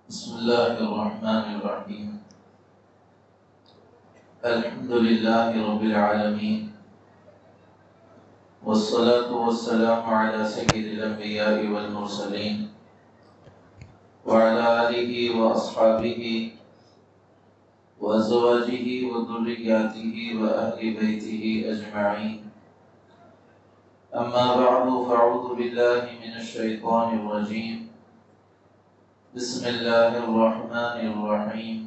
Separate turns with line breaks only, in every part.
بسم الله الرحمن الرحيم. الحمد لله رب العالمين، والصلاة والسلام على سيد الأنبياء والمرسلين وعلى آله وأصحابه وأزواجه وذرياته وأهل بيته أجمعين. أما بعد، فأعوذ بالله من الشيطان الرجيم. بسم الله الرحمن الرحيم.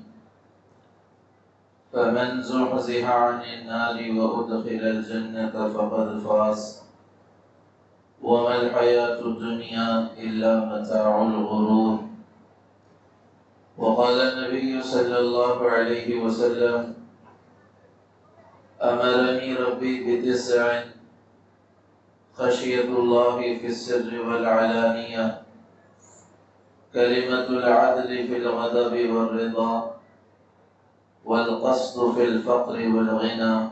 فمن زحزح عن النار وأدخل الجنة فقد فاز وما الحياة الدنيا إلا متاع الغرور. وقال النبي صلى الله عليه وسلم: أمرني ربي بتسع: خشية الله في السر والعلانية، كلمة العدل في الغضب والرضا، والقصد في الفقر والغنى،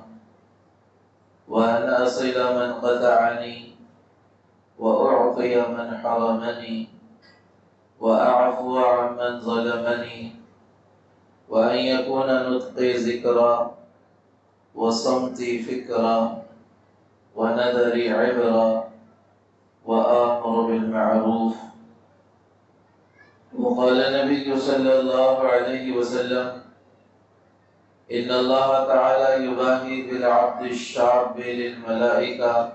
وأن أصل من قطعني، وأعطي من حرمني، وأعفو عمن ظلمني، وأن يكون نطقي ذكرا، وصمتي فكرا، ونذري عبرا، وآمر بالمعروف. وقال النبي صلى الله عليه وسلم: إن الله تعالى يباهي بالعبد الشاب للملائكة،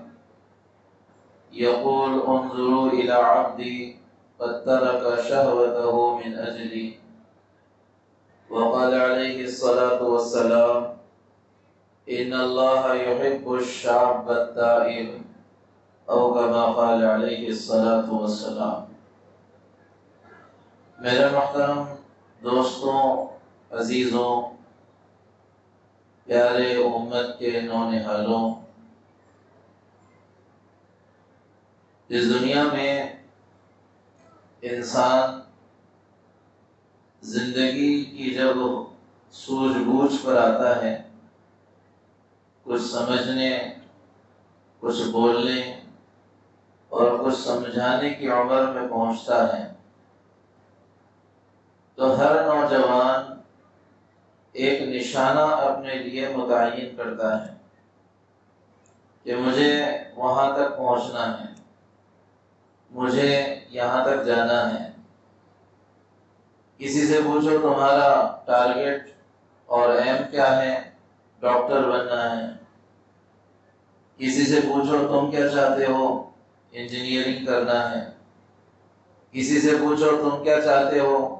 يقول: انظروا إلى عبدي قد ترك شهوته من أجلي. وقال عليه الصلاة والسلام: إن الله يحب الشاب التائب، أو كما قال عليه الصلاة والسلام. میرے محترم دوستوں، عزیزوں، پیارے امت کے نونہالوں، اس دنیا میں انسان زندگی کی جب سوجھ بوجھ پر آتا ہے، کچھ سمجھنے، کچھ بولنے اور کچھ سمجھانے کی عمر میں پہنچتا ہے، تو ہر نوجوان ایک نشانہ اپنے لیے متعین کرتا ہے کہ مجھے وہاں تک پہنچنا ہے، مجھے یہاں تک جانا ہے۔ کسی سے پوچھو تمہارا ٹارگٹ اور ایم کیا ہے؟ ڈاکٹر بننا ہے۔ کسی سے پوچھو تم کیا چاہتے ہو؟ انجینئرنگ کرنا ہے۔ کسی سے پوچھو تم کیا چاہتے ہو؟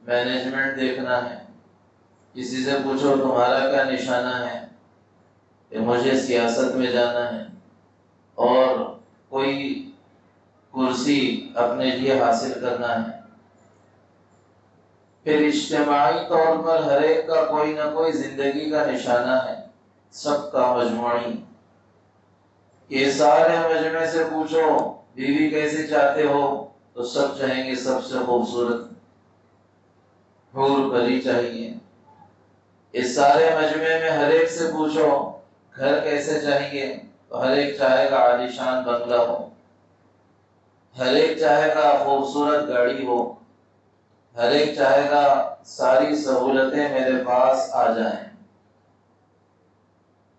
مینجمنٹ دیکھنا ہے۔ کسی سے پوچھو تمہارا کیا نشانہ ہے؟ کہ مجھے سیاست میں جانا ہے اور کوئی کرسی اپنے لیے حاصل کرنا ہے۔ پھر اجتماعی طور پر ہر ایک کا کوئی نہ کوئی زندگی کا نشانہ ہے، سب کا مجموعی۔ یہ سارے مجموعے سے پوچھو بیوی کیسے چاہتے ہو، تو سب چاہیں گے سب سے خوبصورت حور پری چاہیے۔ اس سارے مجموعے میں ہر ایک سے پوچھو گھر کیسے چاہیے، تو ہر ایک چاہے گا عالیشان بنگلہ ہو، ہر ایک چاہے گا خوبصورت گاڑی ہو، ہر ایک چاہے گا ساری سہولتیں میرے پاس آ جائیں۔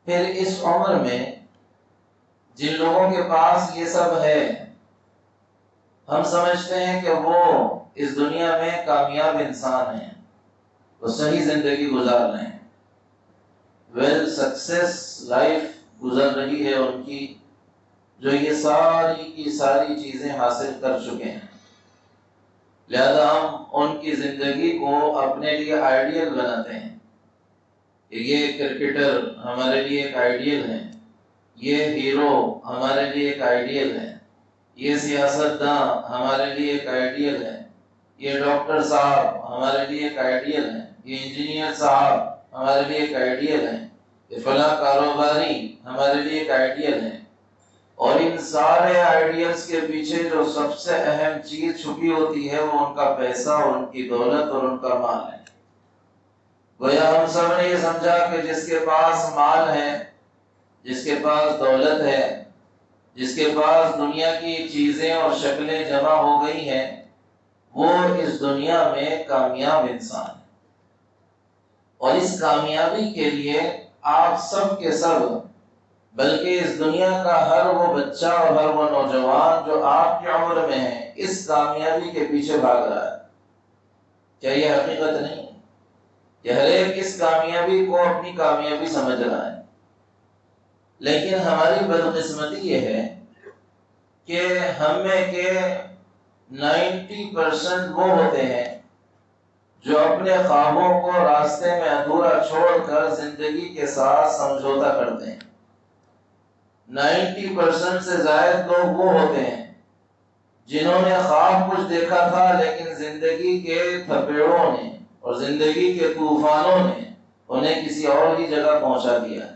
پھر اس عمر میں جن لوگوں کے پاس یہ سب ہے، ہم سمجھتے ہیں کہ وہ اس دنیا میں کامیاب انسان ہیں، وہ صحیح زندگی گزار رہے ہیں، ویل سکسیس لائف گزر رہی ہے ان کی، جو یہ ساری کی ساری چیزیں حاصل کر چکے ہیں۔ لہذا ہم ان کی زندگی کو اپنے لیے آئیڈیل بناتے ہیں کہ یہ کرکٹر ہمارے لیے ایک آئیڈیل ہے، یہ ہیرو ہمارے لیے ایک آئیڈیل ہے، یہ سیاستداں ہمارے لیے ایک آئیڈیل ہے، یہ ڈاکٹر صاحب ہمارے لیے ایک آئیڈیل ہے، یہ انجینئر صاحب ہمارے لیے ایک آئیڈیل ہے، یہ فلاں کاروباری ہمارے لیے ایک آئیڈیل ہے۔ اور ان سارے آئیڈیلز کے پیچھے جو سب سے اہم چیز چھپی ہوتی ہے وہ ان کا پیسہ اور ان کی دولت اور ان کا مال ہے۔ گویا ہم سب نے یہ سمجھا کہ جس کے پاس مال ہے، جس کے پاس دولت ہے، جس کے پاس دنیا کی چیزیں اور شکلیں جمع ہو گئی ہیں، وہ اس دنیا میں کامیاب انسان ہے۔ اور اس کامیابی کے لیے آپ سب کے سب، بلکہ اس دنیا کا ہر وہ بچہ اور ہر وہ نوجوان جو آپ کی عمر میں ہے، اس کامیابی کے پیچھے بھاگ رہا ہے۔ کیا یہ حقیقت نہیں ہے کہ ہر ایک اس کامیابی کو اپنی کامیابی سمجھ رہا ہے؟ لیکن ہماری بدقسمتی یہ ہے کہ ہم میں کے 90% وہ ہوتے ہیں جو اپنے خوابوں کو راستے میں ادھورا چھوڑ کر زندگی کے ساتھ سمجھوتا کرتے ہیں۔ 90% سے زائد لوگ وہ ہوتے ہیں جنہوں نے خواب کچھ دیکھا تھا، لیکن زندگی کے تھپیڑوں نے اور زندگی کے طوفانوں نے انہیں کسی اور ہی جگہ پہنچا دیا۔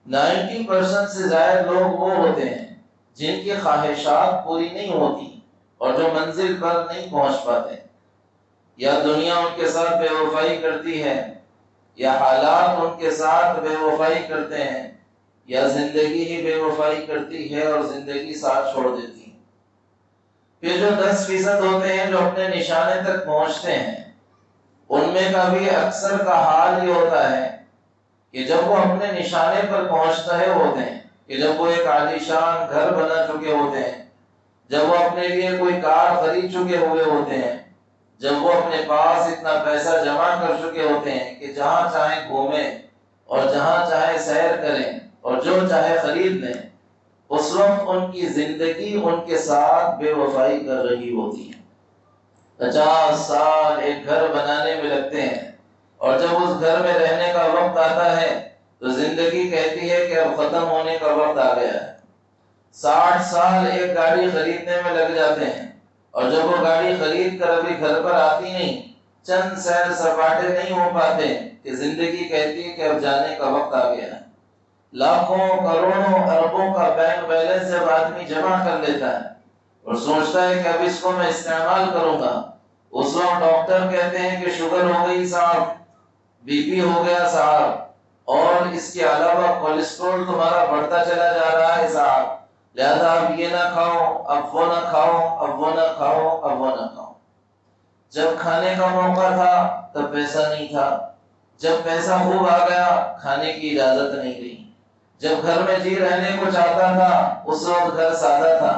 90% سے زائد لوگ وہ ہوتے ہیں جن کی خواہشات پوری نہیں ہوتی اور جو منزل پر نہیں پہنچ پاتے۔ یا دنیا ان کے ساتھ بے وفائی کرتی ہے، یا حالات ان کے ساتھ بے وفائی کرتے ہیں، یا زندگی ہی بے وفائی کرتی ہے اور زندگی ساتھ چھوڑ دیتی ہے۔ پھر جو 10% ہوتے ہیں جو اپنے نشانے تک پہنچتے ہیں، ان میں کا بھی اکثر کا حال یہ ہوتا ہے کہ جب وہ اپنے نشانے پر پہنچ رہے ہوتے ہیں، کہ جب وہ ایک عالیشان گھر بنا چکے ہوتے ہیں، جب وہ اپنے لیے کوئی کار خرید چکے ہوئے ہوتے ہیں، جب وہ اپنے پاس اتنا پیسہ جمع کر چکے ہوتے ہیں کہ جہاں چاہیں گھومیں اور جہاں چاہے سیر کریں اور جو چاہے خرید لیں، اس وقت ان کی زندگی ان کے ساتھ بے وفائی کر رہی ہوتی ہے۔ 50 سال ایک گھر بنانے میں لگتے ہیں، اور جب اس گھر میں رہنے کا وقت آتا ہے تو زندگی کہتی ہے کہ اب ختم ہونے کا وقت آ گیا ہے۔ 60 سال ایک گاڑی خریدنے میں لگ جاتے ہیں، اور جب وہ گاڑی خرید کر ابھی گھر پر آتی نہیں، چند سیر سپاٹے نہیں ہو پاتے کہ زندگی کہتی ہے کہ اب جانے کا وقت آ گیا ہے۔ لاکھوں کروڑوں اربوں کا بینک بیلنس جب آدمی جمع کر لیتا ہے اور سوچتا ہے کہ اب اس کو میں استعمال کروں گا، اس وقت ڈاکٹر کہتے ہیں کہ شوگر ہو گئی صاحب، بی پی ہو گیا صاحب، اور اس کے علاوہ کولیسٹرول تمہارا بڑھتا چلا جا رہا ہے صاحب، لہذا اب یہ نہ کھاؤ، اب وہ نہ کھاؤ، اب وہ نہ کھاؤ، اب وہ نہ کھاؤ۔ جب کھانے کا موقع تھا تب پیسہ نہیں تھا، جب پیسہ خوب آ گیا کھانے کی اجازت نہیں رہی۔ جب گھر میں جی رہنے کو چاہتا تھا اس وقت گھر سادہ تھا،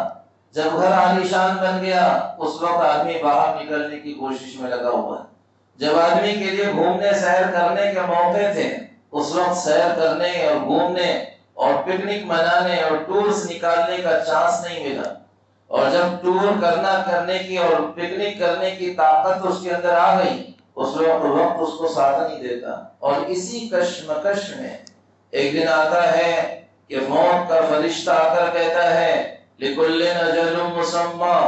جب گھر عالیشان بن گیا اس وقت آدمی باہر نکلنے کی کوشش میں لگا ہوا ہے۔ جب آدمی کے لیے گھومنے سیر کرنے کے موقع تھے اس وقت سیر کرنے اور گھومنے اور پکنک منانے اور ٹورز نکالنے کا چانس نہیں ملا، اور جب ٹور کرنے کی اور پکنک کرنے کی طاقت اس کے اندر آ گئی اس وقت اس کو ساتھ نہیں دیتا، اور اسی کشمکش میں ایک دن آتا ہے کہ موت کا فرشتہ آ کر کہتا ہے لِكُلٍّ أَجَلٌ مُّسَمًّى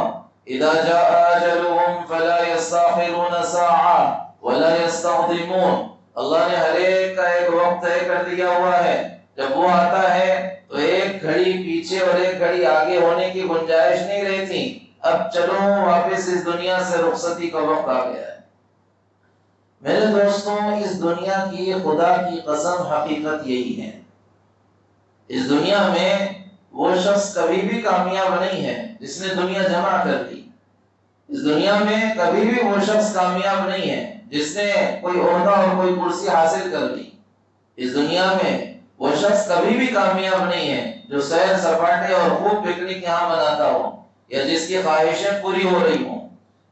إِذَا جَاءَ أَجَلُهُمْ فَلَا يَسْتَأْخِرُونَ سَاعَةً وَلَا يَسْتَقْدِمُونَ۔ اللہ نے ہر ایک کا ایک وقت طے کر دیا ہوا ہے، جب وہ آتا ہے تو ایک گھڑی پیچھے اور ایک گھڑی آگے ہونے کی گنجائش نہیں رہتی۔ اب چلو واپس اس دنیا سے رخصتی کا وقت آ گیا ہے۔ میرے دوستوں، اس دنیا کی خدا کی قسم حقیقت یہی ہے، اس دنیا میں وہ شخص کبھی بھی کامیاب نہیں ہے جس نے دنیا جمع کر لی۔ اس دنیا میں کبھی بھی وہ شخص کامیاب نہیں ہے جس نے کوئی عہدہ اور کوئی کرسی حاصل کر لی۔ اس دنیا میں وہ شخص کبھی بھی کامیاب نہیں ہے جو سیر سپاٹے اور خوب پکنک یہاں مناتا ہو یا جس کی خواہشیں پوری ہو رہی ہوں،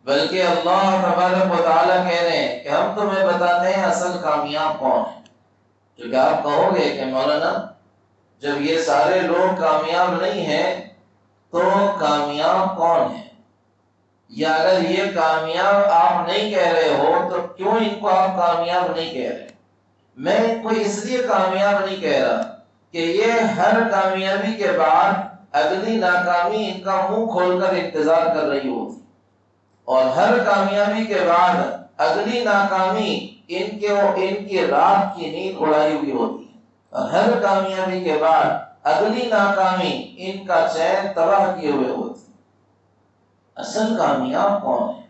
بلکہ اللہ تبارک و تعالیٰ کہہ رہے ہیں کہ ہم تمہیں بتاتے ہیں اصل کامیاب کون ہے۔ کیونکہ آپ کہو گے کہ مولانا جب یہ سارے لوگ کامیاب نہیں ہیں تو کامیاب کون ہے؟ یا اگر یہ کامیاب آپ نہیں کہہ رہے ہو تو کیوں ان کو آپ کامیاب نہیں کہہ رہے؟ میں ان کو اس لیے کامیاب نہیں کہہ رہا کہ یہ ہر کامیابی کے بعد اگلی ناکامی ان کا منہ کھول کر انتظار کر رہی ہوتی، اور ہر کامیابی کے بعد اگلی ناکامی ان کی رات کی نیند اڑائی ہوئی ہوتی ہے، اور ہر کامیابی کے بعد اگلی ناکامی ان کا چین تباہ کیے ہوئے ہوتی۔ اصل کامیاب کون ہے؟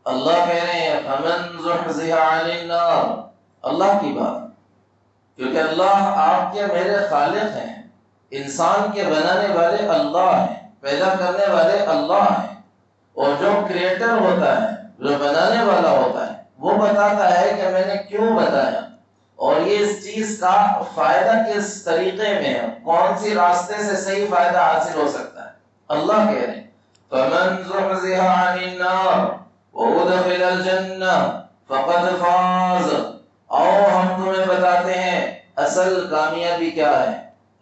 اللہ کہہ رہے ہیں فَمَنْ زُحْزِحَ عَنِ النَّارِ، اللہ کی بات، کیونکہ اللہ آپ کے میرے خالق ہیں، انسان کے بنانے والے اللہ ہیں، پیدا کرنے والے اللہ ہیں، اور جو کریٹر ہوتا ہے، جو بنانے والا ہوتا ہے، وہ بتاتا ہے کہ میں نے کیوں بتایا اور یہ اس چیز کا فائدہ کس طریقے میں ہے، کون سی راستے سے صحیح فائدہ حاصل ہو سکتا ہے۔ اللہ کہہ رہے ہیں فَمَنْ زُحْزِحَ عَنِ النَّارِ وَأُدْخِلَ الْجَنَّةَ فَقَدْ فَازَ۔ آؤ ہم تمہیں بتاتے ہیں اصل کامیابی کیا ہے،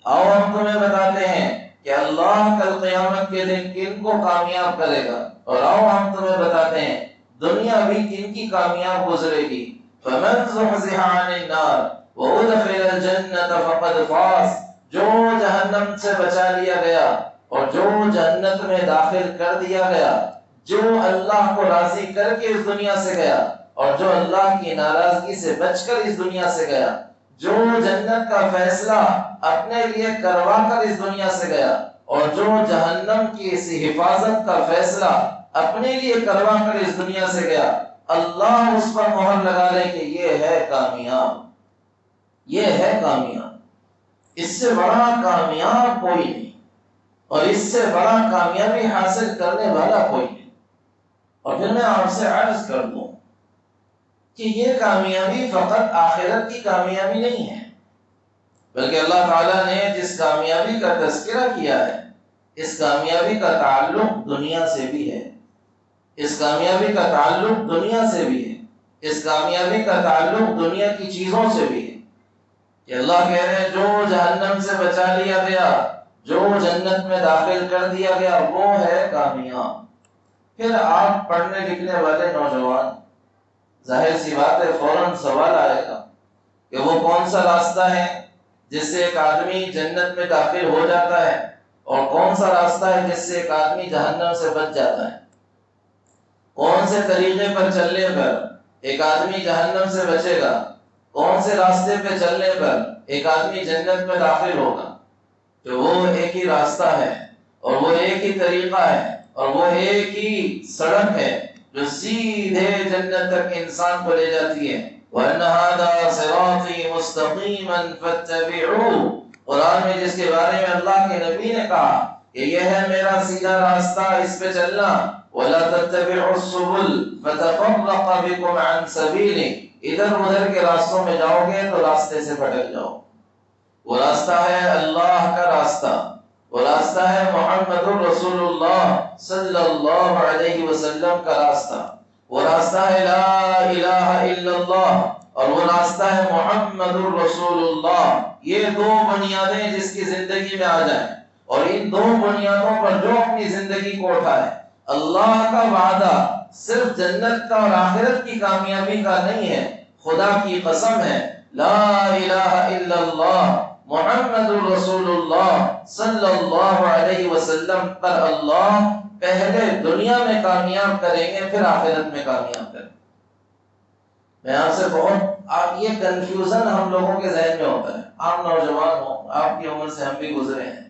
آؤ ہم تمہیں بتاتے ہیں کہ اللہ کل قیامت کے دن کن کو کامیاب کرے گا، اور آؤ ہم تمہیں بتاتے ہیں دنیا بھی کن کی کامیاب گزرے گی۔ فَمَنْ زُحْزِحَ عَنِ النَّارِ وَأُدْخِلَ الْجَنَّةَ فَقَدْ فَازَ۔ جو جہنم سے بچا لیا گیا اور جو جنت میں داخل کر دیا گیا، جو اللہ کو راضی کر کے اس دنیا سے گیا اور جو اللہ کی ناراضگی سے بچ کر اس دنیا سے گیا، جو جنت کا فیصلہ اپنے لیے کروا کر اس دنیا سے گیا اور جو جہنم کی اس حفاظت کا فیصلہ اپنے لیے کروا کر اس دنیا سے گیا، اللہ اس پر مہر لگا لے کہ یہ ہے کامیاب، یہ ہے کامیاب۔ اس سے بڑا کامیاب کوئی نہیں اور اس سے بڑا کامیابی حاصل کرنے والا کوئی نہیں۔ اور پھر میں آپ سے عرض کر دوں کہ یہ کامیابی فقط آخرت کی کامیابی نہیں ہے، بلکہ اللہ تعالیٰ نے جس کامیابی کا تذکرہ کیا ہے، اس کامیابی کا تعلق دنیا سے بھی ہے، اس کامیابی کا تعلق دنیا سے بھی ہے، اس کامیابی کا تعلق دنیا کی چیزوں سے بھی ہے کہ اللہ کہہ رہے ہیں جو جہنم سے بچا لیا گیا، جو جنت میں داخل کر دیا گیا، وہ ہے کامیاب۔ پھر آپ پڑھنے لکھنے والے نوجوان، ظاہر سی بات ہے فوراً سوال آئے گا کہ وہ کون سا راستہ ہے جس سے ایک آدمی جنت میں داخل ہو جاتا ہے اور کون سا راستہ ہے جس سے ایک آدمی جہنم سے بچ جاتا ہے، کون سے طریقے پر چلنے پر ایک آدمی جہنم سے بچے گا، کون سے راستے پہ چلنے پر ایک آدمی جنت میں داخل ہوگا۔ تو وہ ایک ہی راستہ ہے اور وہ ایک ہی طریقہ ہے اور وہ ایک ہی سڑک ہے جو سیدھے جنت تک انسان کو لے جاتی ہے۔ وَأَنَّ هَذَا صِرَاطِي مُسْتَقِيمًا فَاتَّبِعُوهُ، قرآن میں جس کے بارے میں اللہ کے نبی نے کہا کہ یہ ہے میرا سیدھا راستہ، اس پہ چلنا۔ وَلَا تَتَّبِعُوا السُّبُلَ فَتَفَرَّقَ بِكُمْ عَنْ سَبِيلِهِ، ادھر ادھر کے راستوں میں جاؤ گے تو راستے سے بھٹک جاؤ۔ وہ راستہ ہے اللہ کا راستہ، وہ راستہ ہے محمد الرسول اللہ صلی اللہ علیہ وسلم کا راستہ، وہ راستہ ہے لا الہ الا اللہ، اور وہ راستہ ہے محمد الرسول اللہ۔ یہ دو بنیادیں جس کی زندگی میں آ جائیں اور ان دو بنیادوں پر جو اپنی زندگی کو اٹھائے، اللہ کا وعدہ صرف جنت کا اور آخرت کی کامیابی کا نہیں ہے، خدا کی قسم ہے، لا الہ الا اللہ محمد الرسول اللہ صلی اللہ علیہ وسلم پر اللہ پہلے دنیا میں کامیاب کریں گے، پھر آخرت میں کامیاب کریں گے۔ میں آپ سے آپ یہ کنفیوژن ہم لوگوں کے ذہن میں ہوتا ہے، آپ نوجوان ہوں، آپ کی عمر سے ہم بھی گزرے ہیں،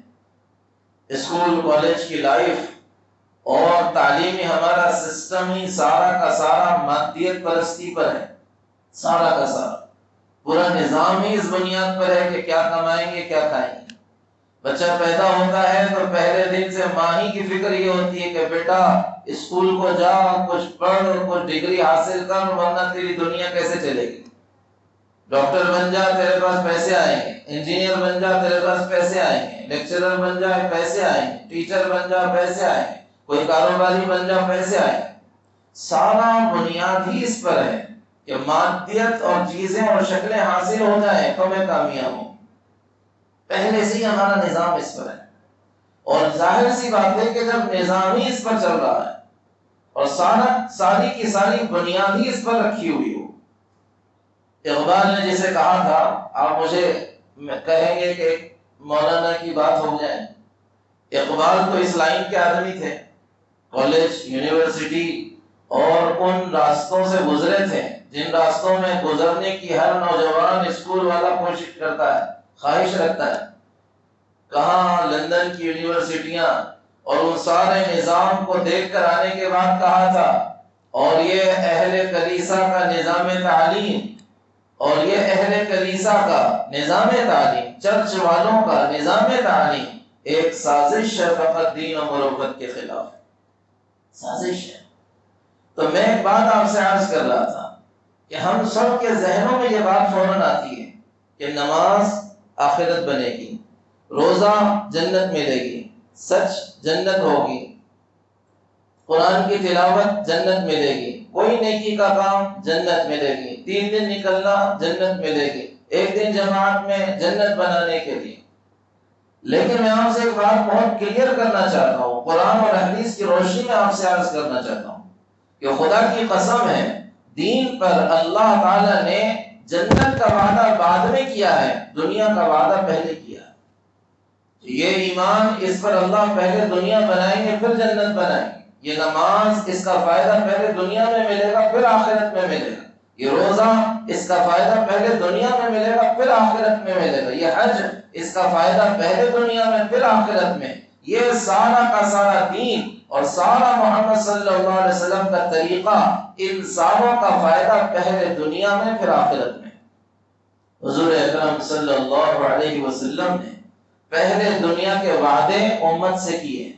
اسکول کالج کی لائف اور تعلیمی ہمارا سسٹم ہی سارا کا سارا مادیت پرستی پر ہے، سارا کا سارا پورا نظام ہی اس بنیاد پر ہے کہ کیا کمائیں گے کیا کھائیں گے۔ بچہ پیدا ہوتا ہے تو پہلے دن سے ماں ہی کی فکر یہ ہوتی ہے کہ بیٹا اسکول کو جا، کچھ پڑھ اور کچھ ڈگری حاصل کر، ورنہ تیری دنیا کیسے چلے گی۔ ڈاکٹر بن جا، تیرے پاس پیسے آئیں گے، انجینئر بن جا، تیرے پاس پیسے آئیں گے، لیکچرر بن جا، پیسے آئیں گے، ٹیچر بن جا، پیسے آئیں گے، کوئی کاروباری بن جا، پیسے آئیں گے۔ سارا بنیاد ہی اس پر ہے کہ مادیت اور چیزیں اور شکلیں حاصل ہو جائیں تو میں کامیاب ہوں۔ پہلے سے ہی ہمارا نظام اس پر ہے، اور ظاہر سی بات ہے کہ جب نظام ہی اس پر چل رہا ہے اور ساری کی ساری بنیاد ہی اس پر رکھی ہوئی ہو۔ اقبال نے جسے کہا تھا، آپ مجھے کہیں گے کہ مولانا کی بات ہو جائے، اقبال تو اس لائن کے آدمی تھے، کالج، یونیورسٹی اور ان راستوں سے گزرے تھے جن راستوں میں گزرنے کی ہر نوجوان اسکول والا کوشش کرتا ہے، خواہش رکھتا ہے۔ کہاں لندن کی یونیورسٹیاں اور ان سارے نظام کو دیکھ کر آنے کے بعد کہا تھا، اور یہ اہل کلیسا کا نظام تعلیم، اور یہ اہل کلیسا کا نظام تعلیم، چرچ والوں کا نظام تعلیم ایک سازش ہے فقط دین و مروت کے خلاف۔ سازش ہے۔ تو میں ایک بات آپ سے عرض کر رہا تھا کہ ہم سب کے ذہنوں میں یہ بات فوراً آتی ہے کہ نماز آخرت بنے گی، روزہ جنت ملے گی، سچ جنت ہوگی، قرآن کی تلاوت جنت ملے گی، کوئی نیکی کا کام جنت ملے گی، 3 دن نکلنا جنت ملے گی، 1 دن جماعت میں جنت بنانے کے لیے۔ لیکن میں آپ سے ایک بات بہت کلیئر کرنا چاہتا ہوں، قرآن اور حدیث کی روشنی میں آپ سے عرض کرنا چاہتا ہوں کہ خدا کی قسم ہے، دین پر اللہ تعالیٰ نے جنت کا وعدہ بعد میں کیا ہے، دنیا کا وعدہ پہلے کیا ہے۔ یہ ایمان، اس پر اللہ پہلے دنیا بنائیں گے پھر جنت بنائیں گے۔ یہ نماز، اس کا فائدہ پہلے دنیا میں ملے گا پھر آخرت میں ملے گا۔ یہ روزہ، اس کا فائدہ پہلے دنیا میں ملے گا پھر آخرت میں ملے گا۔ یہ حج، اس کا فائدہ پہلے دنیا میں پھر آخرت میں۔ یہ سارا کا سارا دین اور سارا محمد صلی اللہ علیہ وسلم کا طریقہ، ان ساروں کا فائدہ پہلے دنیا میں پھر آخرت میں۔ حضور اکرم صلی اللہ علیہ وسلم نے پہلے دنیا کے وعدے امت سے کیے۔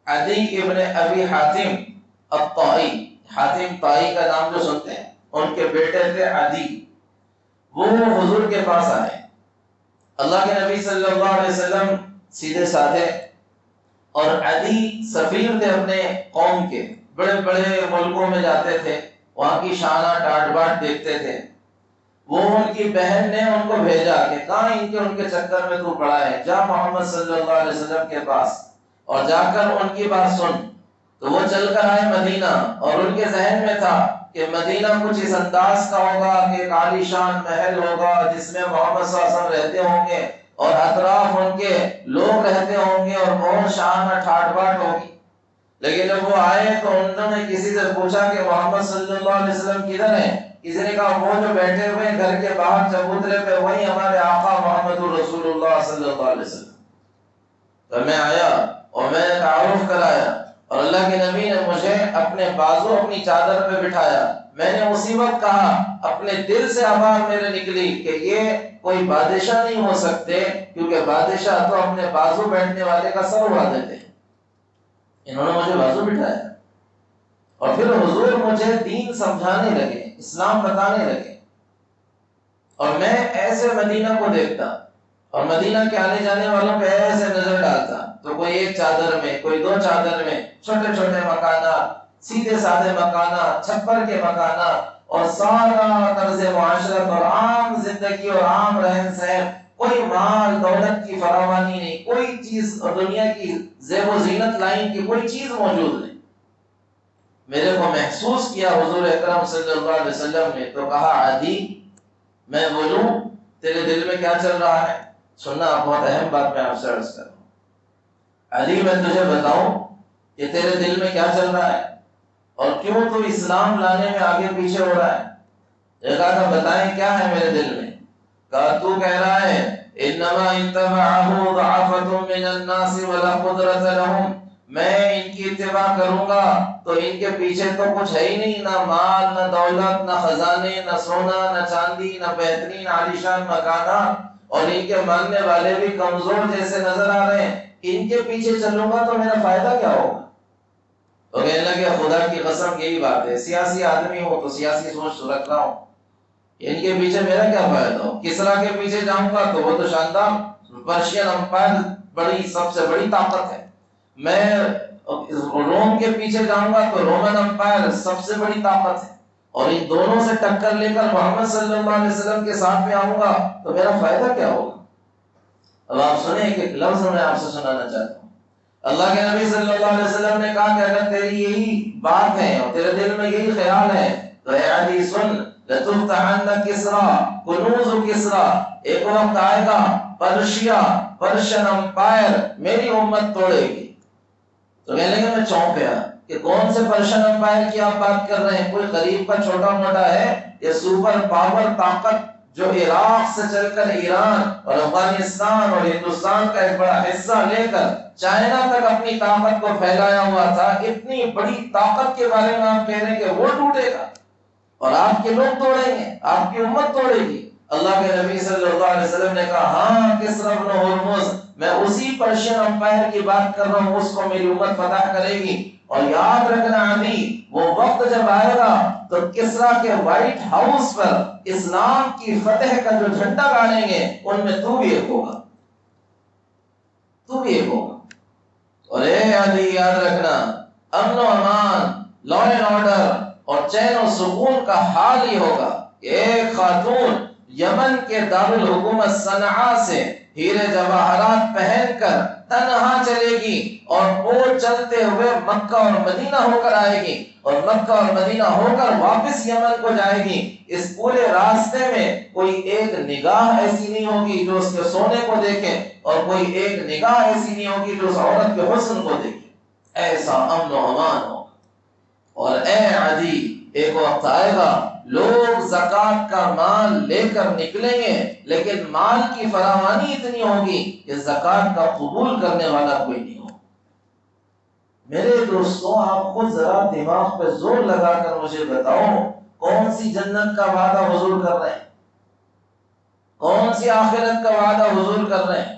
عدی ابن ابی حاتم الطائی، حاتم طائی کا نام جو سنتے ہیں، ان کے بیٹے تھے عدی، وہ حضور کے پاس آئے۔ اللہ کے نبی صلی اللہ علیہ وسلم سیدھے سادھے، اور عدی سفیر تھے اپنے قوم کے، بڑے بڑے ملکوں میں جاتے تھے، وہاں کی شانہ ٹاٹ باٹ دیکھتے تھے۔ وہ ان کی بہن نے ان کو بھیجا کہ کہاں ان کے چکر میں تو پڑا ہے، جا محمد صلی اللہ علیہ وسلم کے پاس اور جا کر ان کی بات سن۔ تو وہ چل کر آئے مدینہ، اور ان کے ذہن میں تھا کہ مدینہ کچھ اس انداز کا ہوگا کہ ایک عالی شان محل ہوگا جس میں محمد صلی اللہ علیہ وسلم رہتے ہوں گے اور اطراف ان کے لوگ رہتے ہوں گے اور بہت شان اور ٹھاٹ باٹ ہوگی۔ لیکن جب وہ آئے تو انہوں نے کسی سے پوچھا کہ محمد صلی اللہ علیہ وسلم کدھر ہیں؟ کسی نے کہا وہ جو بیٹھے ہوئے گھر کے باہر چبوترے پہ، وہی ہمارے آقا محمد رسول اللہ صلی اللہ علیہ وسلم۔ تو میں آیا اور میں نے تعارف کرایا، اور اللہ کے نبی نے مجھے اپنے بازو اپنی چادر پہ بٹھایا۔ میں نے اسی وقت کہا، اپنے دل سے آواز میرے نکلی کہ یہ کوئی بادشاہ نہیں ہو سکتے، کیونکہ بادشاہ تو اپنے بازو بیٹھنے والے کا سر اڑا دیتے ہیں۔ انہوں نے مجھے بازو بٹھایا، اور پھر حضور مجھے دین سمجھانے لگے، اسلام بتانے لگے، اور میں ایسے مدینہ کو دیکھتا اور مدینہ کے آنے جانے والوں پہ ایسے نظر ڈالتا، تو کوئی ایک چادر میں، کوئی 2 چادر میں، چھوٹے چھوٹے مکانات، سیدھے سادھے مکانات، چھپر کے مکانات، اور سارا طرز معاشرت اور عام زندگی اور عام رہن سہن، کوئی مال دولت کی فراوانی نہیں، کوئی چیز دنیا کی زیب و زینت لائن کی کوئی چیز موجود نہیں۔ میرے کو محسوس کیا حضور اکرم صلی اللہ علیہ وسلم نے، تو کہا عدی میں بولوں تیرے دل میں کیا چل رہا ہے؟ سننا، بہت اہم بات میں آپ سے عرض کر رہا ہوں۔ علی میں تجھے بتاؤں کہ تیرے دل میں کیا چل رہا ہے اور کیوں تو اسلام لانے میں آگے پیچھے ہو رہا ہے؟ جگہ کا بتائیں کیا ہے میرے دل میں؟ کہا تو کہہ رہا ہے انما اتبعہ ضعفۃ من الناس ولا قدرۃ لهم، میں ان کی اتباع کروں گا تو ان کے پیچھے تو کچھ ہے ہی نہیں، نہ مال، نہ دولت، نہ خزانے، نہ سونا، نہ چاندی، نہ بہترین عالیشان مکانات، اور ان کے ماننے والے بھی کمزور جیسے نظر آ رہے ہیں۔ ان کے پیچھے چلوں گا تو میرا فائدہ کیا ہوگا؟ تو کہنے لگے خدا کی قسم یہی بات ہے، سیاسی آدمی ہو تو سیاسی سوچ رکھ رہا ہوں، ان کے پیچھے میرا کیا فائدہ ہو؟ کسرا کے پیچھے جاؤں گا تو وہ تو شاندار پرشین امپائر، بڑی سب سے بڑی طاقت ہے۔ میں روم کے پیچھے جاؤں گا تو رومن امپائر سب سے بڑی طاقت ہے، اور ان دونوں سے ٹکر لے کر محمد صلی اللہ علیہ وسلم کے ساتھ میں آؤں گا تو میرا فائدہ کیا ہوگا؟ اب آپ سنیں کہ ایک لفظ میں آپ سے سنانا چاہتا ہوں۔ اللہ کے نبی صلی اللہ علیہ وسلم نے کہا کہ اگر تیری یہی بات ہے اور تیرے دل میں یہی خیال ہے تو اے علی سن، لتفتحن کسرا کنوز کسرا، ایک وقت آئے گا پرشین امپائر میری امت توڑے گی۔ تو کہنے لگے میں چونک گیا کہ کون سے پرشین امپائر کی آپ بات کر رہے ہیں؟ کوئی غریب کا چھوٹا موٹا ہے یا سپر پاور طاقت جو عراق سے چل کر ایران اور افغانستان اور ہندوستان کا ایک بڑا حصہ لے کر چائنا تک اپنی طاقت کو پھیلایا ہوا تھا؟ اتنی بڑی طاقت کے بارے میں آپ کہہ رہے ہیں کہ وہ ٹوٹے گا اور آپ کے لوگ توڑیں گے، آپ کی امت توڑے گی؟ اللہ کے نبی صلی اللہ علیہ وسلم نے کہا ہاں کسری بن ہرمز، میں اسی پرشین امپائر کی بات کر رہا ہوں، اس کو میری امت فتح کرے گی۔ اور یاد رکھنا علی، وہ وقت جب آئے گا تو کسریٰ کے وائٹ ہاؤس پر اسلام کی فتح کا جو جھنڈا گاڑیں گے ان میں تو بھی ایک ہوگا، تو بھی ایک ہوگا۔ اور اے علی یاد رکھنا، امن و امان، لا اینڈ آرڈر اور چین و سکون کا حال ہی ہوگا کہ ایک خاتون یمن کے دارالحکومت صنعاء سے ہیرے جواہرات پہن کر تنہا چلے گی اور وہ چلتے ہوئے مکہ اور مدینہ ہو کر آئے گی، اور مکہ اور مدینہ ہو کر واپس یمن کو جائے گی۔ اس پورے راستے میں کوئی ایک نگاہ ایسی نہیں ہوگی جو اس کے سونے کو دیکھے، اور کوئی ایک نگاہ ایسی نہیں ہوگی جو اس عورت کے حسن کو دیکھے۔ ایسا امن و امان ہوگا۔ اور اے عدی، ایک وقت آئے گا لوگ زکوٰۃ کا مال لے کر نکلیں گے، لیکن مال کی فراوانی اتنی ہوگی کہ زکوٰۃ کا قبول کرنے والا کوئی نہیں ہوگا۔ میرے دوستوں، آپ خود ذرا دماغ پہ زور لگا کر مجھے بتاؤ، کون سی جنت کا وعدہ حضور کر رہے ہیں؟ کون سی آخرت کا وعدہ حضور کر رہے ہیں؟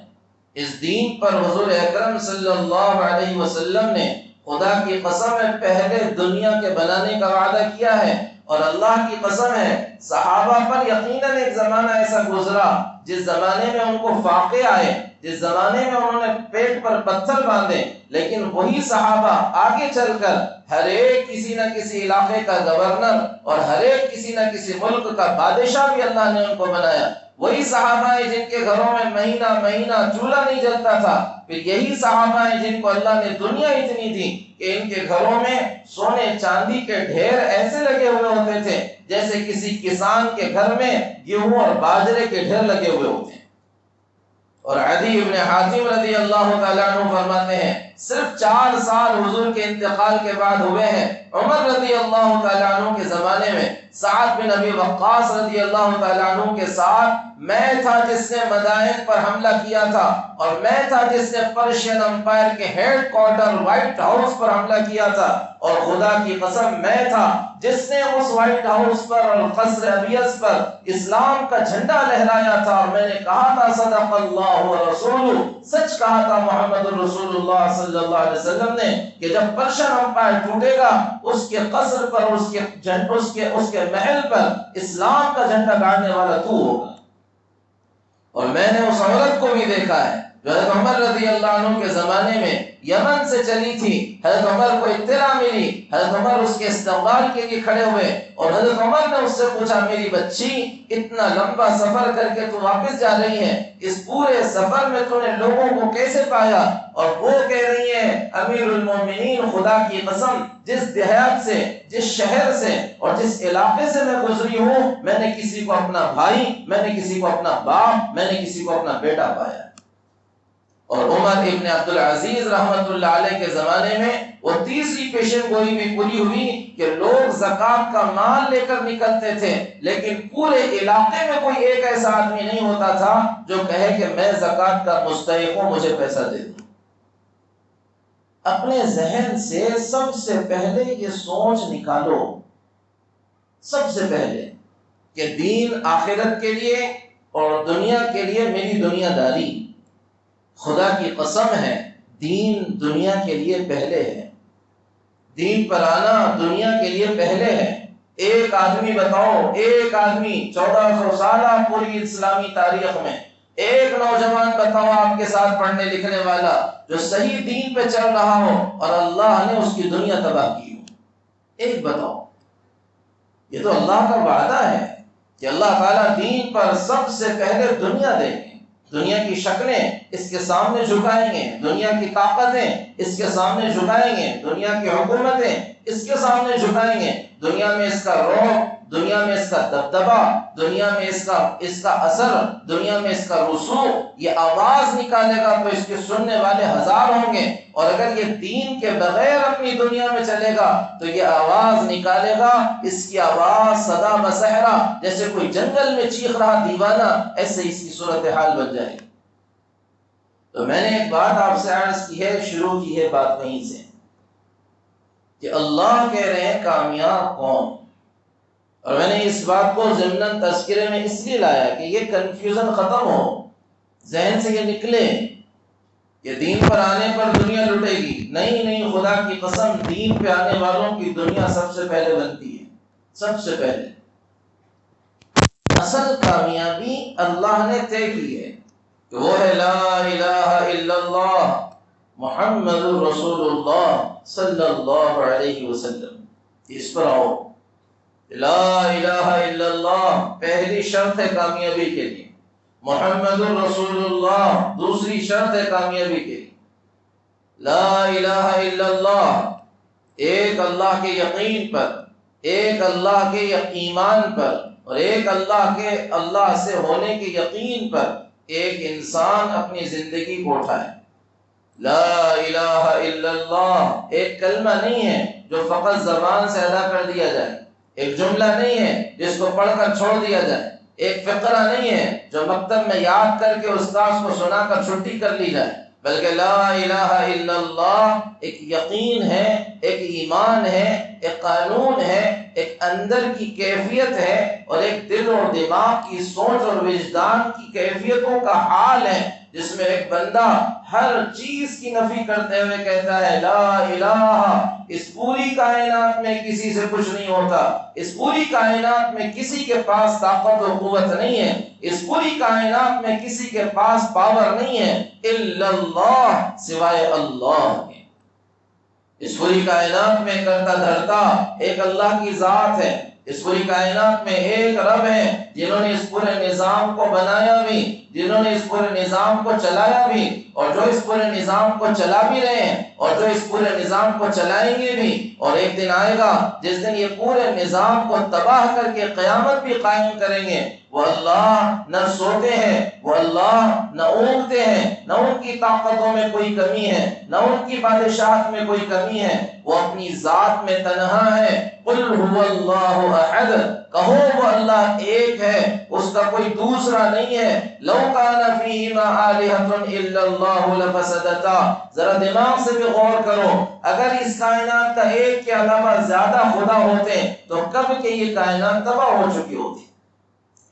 اس دین پر حضور اکرم صلی اللہ علیہ وسلم نے خدا کی قسم ہے پہلے دنیا کے بنانے کا وعدہ کیا ہے، اور اللہ کی قسم ہے صحابہ پر یقیناً ایک زمانہ ایسا گزرا جس زمانے میں ان کو فاقے آئے، جس زمانے میں انہوں نے پیٹ پر پتھر باندھے، لیکن وہی صحابہ آگے چل کر ہر ایک کسی نہ کسی علاقے کا گورنر اور ہر ایک کسی نہ کسی ملک کا بادشاہ بھی اللہ نے ان کو بنایا۔ وہی صحابہ ہیں جن کے گھروں میں مہینہ مہینہ چولہا نہیں جلتا تھا، پھر یہی صحابہ ہیں جن کو اللہ نے دنیا اتنی دی کہ ان کے گھروں میں سونے چاندی کے ڈھیر ایسے لگے ہوئے ہوتے تھے جیسے کسی کسان کے گھر میں گیہوں اور باجرے کے ڈھیر لگے ہوئے ہوتے ہیں۔ اور عدی ابن حاتم رضی اللہ تعالیٰ عنہ فرماتے ہیں صرف 4 سال حضور کے انتقال کے بعد ہوئے ہیں۔ عمر رضی اللہ تعالیٰ عنہ کے زمانے میں سعد بن ابی وقاص رضی اللہ تعالیٰ عنہ کے ساتھ میں تھا جس نے مدائن پر حملہ کیا تھا، اور میں تھا جس نے پرشین امپائر کے ہیڈ کوارٹر وائٹ ہاؤس پر حملہ کیا تھا، اور خدا کی قسم میں تھا جس نے اس وائٹ ہاؤس پر اور قصر ابیض پر اسلام کا جھنڈا لہرایا تھا، اور میں نے کہا تھا صدق اللہ ورسولہ، سچ کہا تھا محمد الرسول اللہ صلی اللہ علیہ وسلم نے کہ جب پرشین امپائر ٹوٹے گا اس کے قصر پر، اس کے محل پر اسلام کا جھنڈا گاڑنے والا تو ہوگا۔ اور میں نے اس عورت کو بھی دیکھا ہے جو حضرت عمر رضی اللہ عنہ کے زمانے میں یمن سے چلی تھی۔ حضرت عمر کو اطلاع ملی، حضرت عمر اس کے استقبال کے لیے کھڑے ہوئے، اور حضرت عمر نے اس سے پوچھا میری بچی اتنا لمبا سفر کر کے تو واپس جا رہی ہے، اس پورے سفر میں تو نے لوگوں کو کیسے پایا؟ اور وہ کہہ رہی ہے امیر المومنین خدا کی قسم جس دیہات سے، جس شہر سے اور جس علاقے سے میں گزری ہوں، میں نے کسی کو اپنا بھائی، میں نے کسی کو اپنا باپ، میں نے کسی کو اپنا بیٹا پایا۔ اور عمر ابن عبدالعزیز رحمت اللہ علیہ کے زمانے میں وہ تیسری پیشن گوئی بھی پوری ہوئی کہ لوگ زکوٰۃ کا مال لے کر نکلتے تھے، لیکن پورے علاقے میں کوئی ایک ایسا آدمی نہیں ہوتا تھا جو کہے کہ میں زکوٰۃ کا مستحق ہوں، مجھے پیسہ دے دو۔ اپنے ذہن سے سب سے پہلے یہ سوچ نکالو، سب سے پہلے کہ دین آخرت کے لیے اور دنیا کے لیے میری دنیا داری، خدا کی قسم ہے دین دنیا کے لیے پہلے ہے، دین پر آنا دنیا کے لیے پہلے ہے۔ ایک آدمی بتاؤ، ایک آدمی 1400 سالہ پوری اسلامی تاریخ میں ایک نوجوان بتاؤ آپ کے ساتھ پڑھنے لکھنے والا جو صحیح دین پہ چل رہا ہو اور اللہ نے اس کی دنیا تباہ کی ہو، ایک بتاؤ۔ یہ تو اللہ کا وعدہ ہے کہ اللہ تعالیٰ دین پر سب سے پہلے دنیا دیں گے، دنیا کی شکلیں اس کے سامنے جھکائیں گے، دنیا کی طاقتیں اس کے سامنے جھکائیں گے، دنیا کی حکومتیں اس کے سامنے جھکائیں گے، دنیا میں اس کا رعب، دنیا میں اس کا دبدبہ، دنیا میں اس کا اثر، دنیا میں اس کا رسوخ، یہ آواز نکالے گا تو اس کے سننے والے ہزار ہوں گے، اور اگر یہ دین کے بغیر اپنی دنیا میں چلے گا تو یہ آواز نکالے گا، اس کی آواز صدا بصحرا، جیسے کوئی جنگل میں چیخ رہا دیوانہ، ایسے اس کی صورتحال بن جائے گی۔ تو میں نے ایک بات آپ سے عرض کی ہے، شروع کی ہے بات وہیں سے کہ اللہ کہہ رہے ہیں کامیاب کون؟ اور میں نے اس بات کو ضمن تذکرے میں اس لیے لایا کہ یہ کنفیوژن ختم ہو، ذہن سے یہ نکلے کہ دین پر آنے پر دنیا لٹے گی۔ نہیں نہیں، خدا کی قسم، دین پہ آنے والوں کی دنیا سب سے پہلے بنتی ہے، سب سے پہلے۔ اصل کامیابی اللہ نے طے کی ہے کہ وہ ہے لا الہ الا اللہ محمد رسول اللہ صلی اللہ علیہ وسلم۔ اس پر آؤ، لا الہ الا اللہ پہلی شرط ہے کامیابی کے لیے، محمد رسول اللہ دوسری شرط ہے کامیابی کے لیے۔ لا الہ الا اللہ، ایک اللہ کے یقین پر، ایک اللہ کے ایمان پر، اور ایک اللہ کے اللہ سے ہونے کے یقین پر ایک انسان اپنی زندگی کو اٹھائے۔ لا الہ الا اللہ ایک کلمہ نہیں ہے جو فقط زبان سے ادا کر دیا جائے، ایک جملہ نہیں ہے جس کو پڑھ کر چھوڑ دیا جائے، ایک فقرہ نہیں ہے جو مکتب میں یاد کر کے استاذ کو سنا کر چھٹی کر لی جائے، بلکہ لا الہ الا اللہ ایک یقین ہے، ایک ایمان ہے، ایک قانون ہے، ایک اندر کی کیفیت ہے، اور ایک دل اور دماغ کی سوچ اور وجدان کی کیفیتوں کا حال ہے، جس میں ایک بندہ ہر چیز کی نفی کرتے ہوئے کہتا ہے لا الہ، اس پوری کائنات میں کسی سے کچھ نہیں ہوتا، اس پوری کائنات میں کسی کے پاس طاقت و قوت نہیں ہے، اس پوری کائنات میں کسی کے پاس پاور نہیں ہے الا اللہ، سوائے اللہ کے۔ اس پوری کائنات میں کرتا دھرتا ایک اللہ کی ذات ہے، اس پوری کائنات میں ایک رب ہے جنہوں نے اس پورے نظام کو بنایا بھی، جنہوں نے اس پورے نظام کو چلایا بھی، اور جو اس پورے نظام کو چلا بھی رہے ہیں، اور جو اس پورے نظام کو چلائیں گے بھی، اور ایک دن آئے گا جس دن یہ پورے نظام کو تباہ کر کے قیامت بھی قائم کریں گے۔ وہ اللہ نہ سوتے ہیں، وہ اللہ نہ اونگتے ہیں، نہ ان کی طاقتوں میں کوئی کمی ہے، نہ ان کی بادشاہت میں کوئی کمی ہے، وہ اپنی ذات میں تنہا ہے۔ قل هو اللہ احد، کہو وہ اللہ ایک ہے، اس کا کوئی دوسرا نہیں ہے۔ لو کان فیہما آلہۃ الا اللہ لفسدتا، ذرا دماغ سے بھی غور کرو، اگر اس کائنات کا ایک کے علاوہ زیادہ خدا ہوتے تو کب کہ یہ کائنات تباہ ہو چکی ہوتی۔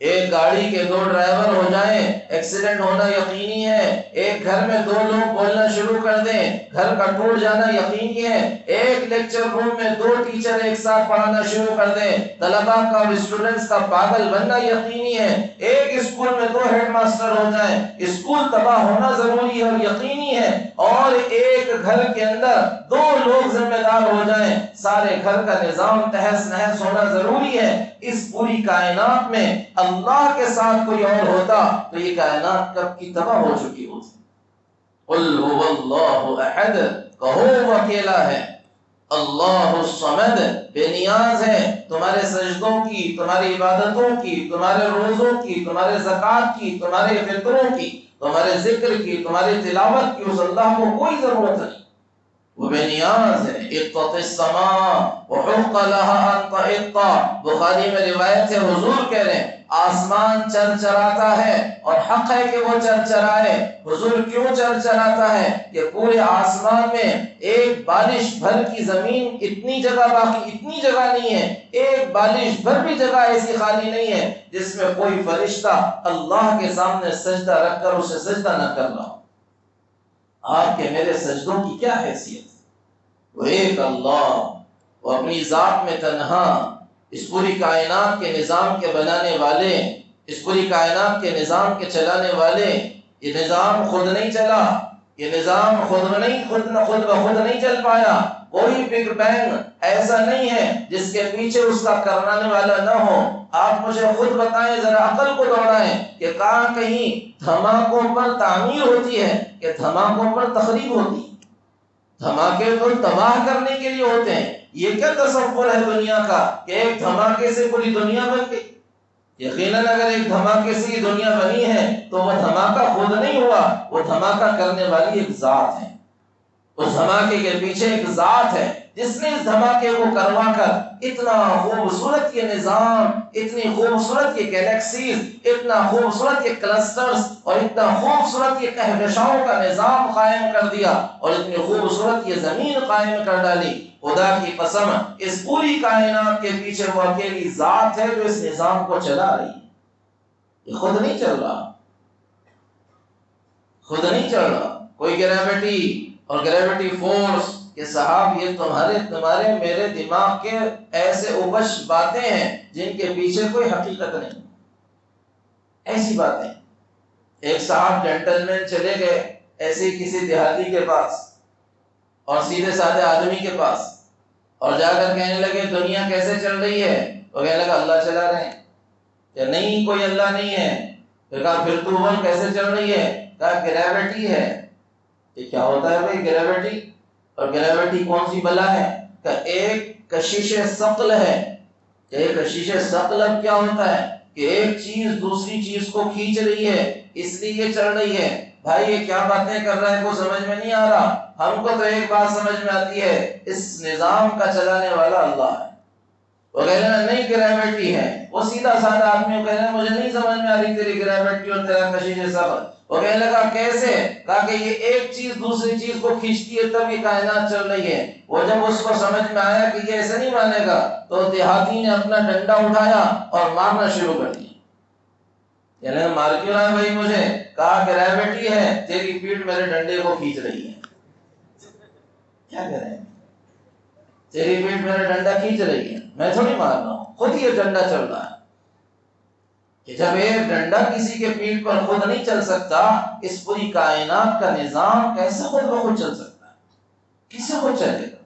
ایک گاڑی کے دو ڈرائیور ہو جائیں، ایکسیڈنٹ ہونا یقینی ہے۔ ایک گھر میں دو لوگ بولنا شروع کر دیں، گھر کا ٹوٹ جانا یقینی ہے۔ ایک لیکچر روم میں دو ٹیچر ایک ساتھ پڑھانا شروع کر دیں، طلباء کا اور اسٹوڈنٹس کا پاگل بننا یقینی ہے۔ ایک اسکول میں دو ہیڈ ماسٹر ہو جائیں، اسکول تباہ ہونا ضروری ہے اور یقینی ہے۔ اور ایک گھر کے اندر دو لوگ ذمہ دار ہو جائیں، سارے گھر کا نظام تہس نہس ہونا ضروری ہے۔ اس پوری کائنات میں اللہ کے ساتھ کوئی اور ہوتا تو یہ کائنات کب کی تباہ ہو چکی ہوتی۔ قل هو اللہ احد، کہو وہ اکیلا ہے، اللہ الصمد، بے نیاز ہے تمہارے سجدوں کی، تمہاری عبادتوں کی، تمہارے روزوں کی، تمہارے زکوٰۃ کی، تمہارے فطروں کی، تمہارے ذکر کی، تمہاری تلاوت کی، اس اللہ کو کوئی ضرورت نہیں، وہ بے نیاز ہے۔ اطت السماء وحق لها ان تحط، بخاری میں روایت ہے حضور کہہ رہے ہیں آسمان چرچراتا ہے اور حق ہے کہ وہ چرچرائے۔ حضور کیوں چرچراتا ہے کہ پورے آسمان میں ایک بالش بھر کی زمین اتنی جگہ باقی، اتنی جگہ نہیں ہے، ایک بالش بھر بھی جگہ ایسی خالی نہیں ہے جس میں کوئی فرشتہ اللہ کے سامنے سجدہ رکھ کر اسے سجدہ نہ کر رہا ہو۔ آپ کے میرے سجدوں کی کیا حیثیت؟ وہ ایک اللہ، وہ اپنی ذات میں تنہا، اس پوری کائنات کے نظام کے بنانے والے، اس پوری کائنات کے نظام کے چلانے والے۔ یہ نظام خود نہیں چلا، یہ نظام خود بخود نہیں چل پایا۔ کوئی بگ بینگ ایسا نہیں ہے جس کے پیچھے اس کا کرنے والا نہ ہو۔ آپ مجھے خود بتائیں، ذرا عقل کو دوڑائیں کہ کہاں کہیں دھماکوں پر تعمیر ہوتی ہے کہ دھماکوں پر تخریب ہوتی ہے؟ دھماکے تو تباہ کرنے کے لیے ہوتے ہیں۔ یہ کیا تصور ہے دنیا کا کہ ایک دھماکے سے پوری دنیا بن گئی؟ یقیناً اگر ایک دھماکے سے یہ دنیا بنی ہے تو وہ دھماکہ خود نہیں ہوا، وہ دھماکہ کرنے والی ایک ذات ہے۔ اس دھماکے کے پیچھے ایک ذات ہے جس نے اس دھماکے کو کروا کر اتنا خوبصورت یہ نظام، اتنی خوبصورت یہ گیلیکسیز، اتنا خوبصورت یہ کلسٹرز اور اتنا خوبصورت یہ کہکشاؤں کا نظام قائم کر دیا اور اتنی خوبصورت یہ زمین قائم کر ڈالی۔ خدا کی قسم اس پوری کائنات کے پیچھے وہ اکیلی ذات ہے جو اس نظام کو چلا رہی ہے۔ یہ خود نہیں چل رہا، خود نہیں چل رہا۔ کوئی گریویٹی اور گریویٹی فورس کہ صاحب یہ تمہارے میرے دماغ کے ایسے اوبش باتیں ہیں جن کے پیچھے کوئی حقیقت نہیں، ایسی باتیں۔ ایک صاحب جینٹل مین چلے گئے ایسے ہی کسی دیہاتی کے پاس اور سیدھے سادے آدمی کے پاس، اور جا کر کہنے لگے دنیا کیسے چل رہی ہے؟ وہ کہنے لگا اللہ چلا رہے ہیں۔ کہ نہیں کوئی اللہ نہیں ہے۔ پھر کہا پھر تو ورلڈ کیسے چل رہی ہے؟ کہا گریویٹی ہے۔ یہ کیا ہوتا ہے بھائی گریویٹی؟ اور گریویٹی کون سی بلا ہے؟ کہ ایک کشش ثقل ہے۔ کہ ایک کشش ثقل اب کیا ہوتا ہے کہ ایک چیز دوسری چیز کو کھینچ رہی ہے، اس لیے یہ چل رہی ہے۔ بھائی یہ کیا باتیں کر رہا ہے، کو سمجھ میں نہیں آ رہا۔ ہم کو تو ایک بات سمجھ میں آتی ہے، اس نظام کا چلانے والا اللہ ہے۔ وہ کہہ رہے ہیں نہیں گریویٹی ہے۔ وہ سیدھا سادہ آدمی وہ کہہ رہے ہیں مجھے نہیں سمجھ میں آ رہی تیری گریویٹی اور تیرا کشش ثقل۔ وہ کہنے لگا کیسے؟ کہا کہ یہ ایک چیز دوسری چیز کو کھینچتی ہے تب یہ کائنات چل رہی ہے۔ وہ جب اس کو سمجھ میں آیا کہ یہ ایسے نہیں مانے گا تو دیہاتی نے اپنا ڈنڈا اٹھایا اور مارنا شروع کر دیا۔ یعنی مار کیوں رہا ہے بھائی مجھے؟ کہا گریویٹی ہے، تیری پیٹھ میرے ڈنڈے کو کھینچ رہی ہے۔ کیا کہہ رہے ہیں؟ تیری پیٹھ میرا ڈنڈا کھینچ رہی ہے، میں تھوڑی مار رہا ہوں، خود یہ ڈنڈا چل رہا ہے۔ کہ جب ایک ڈنڈا کسی کے پیٹھ پر خود نہیں چل سکتا، اس پوری کائنات کا نظام کیسے خود بخود چل سکتا ہے؟ کیسے خود چلے گا؟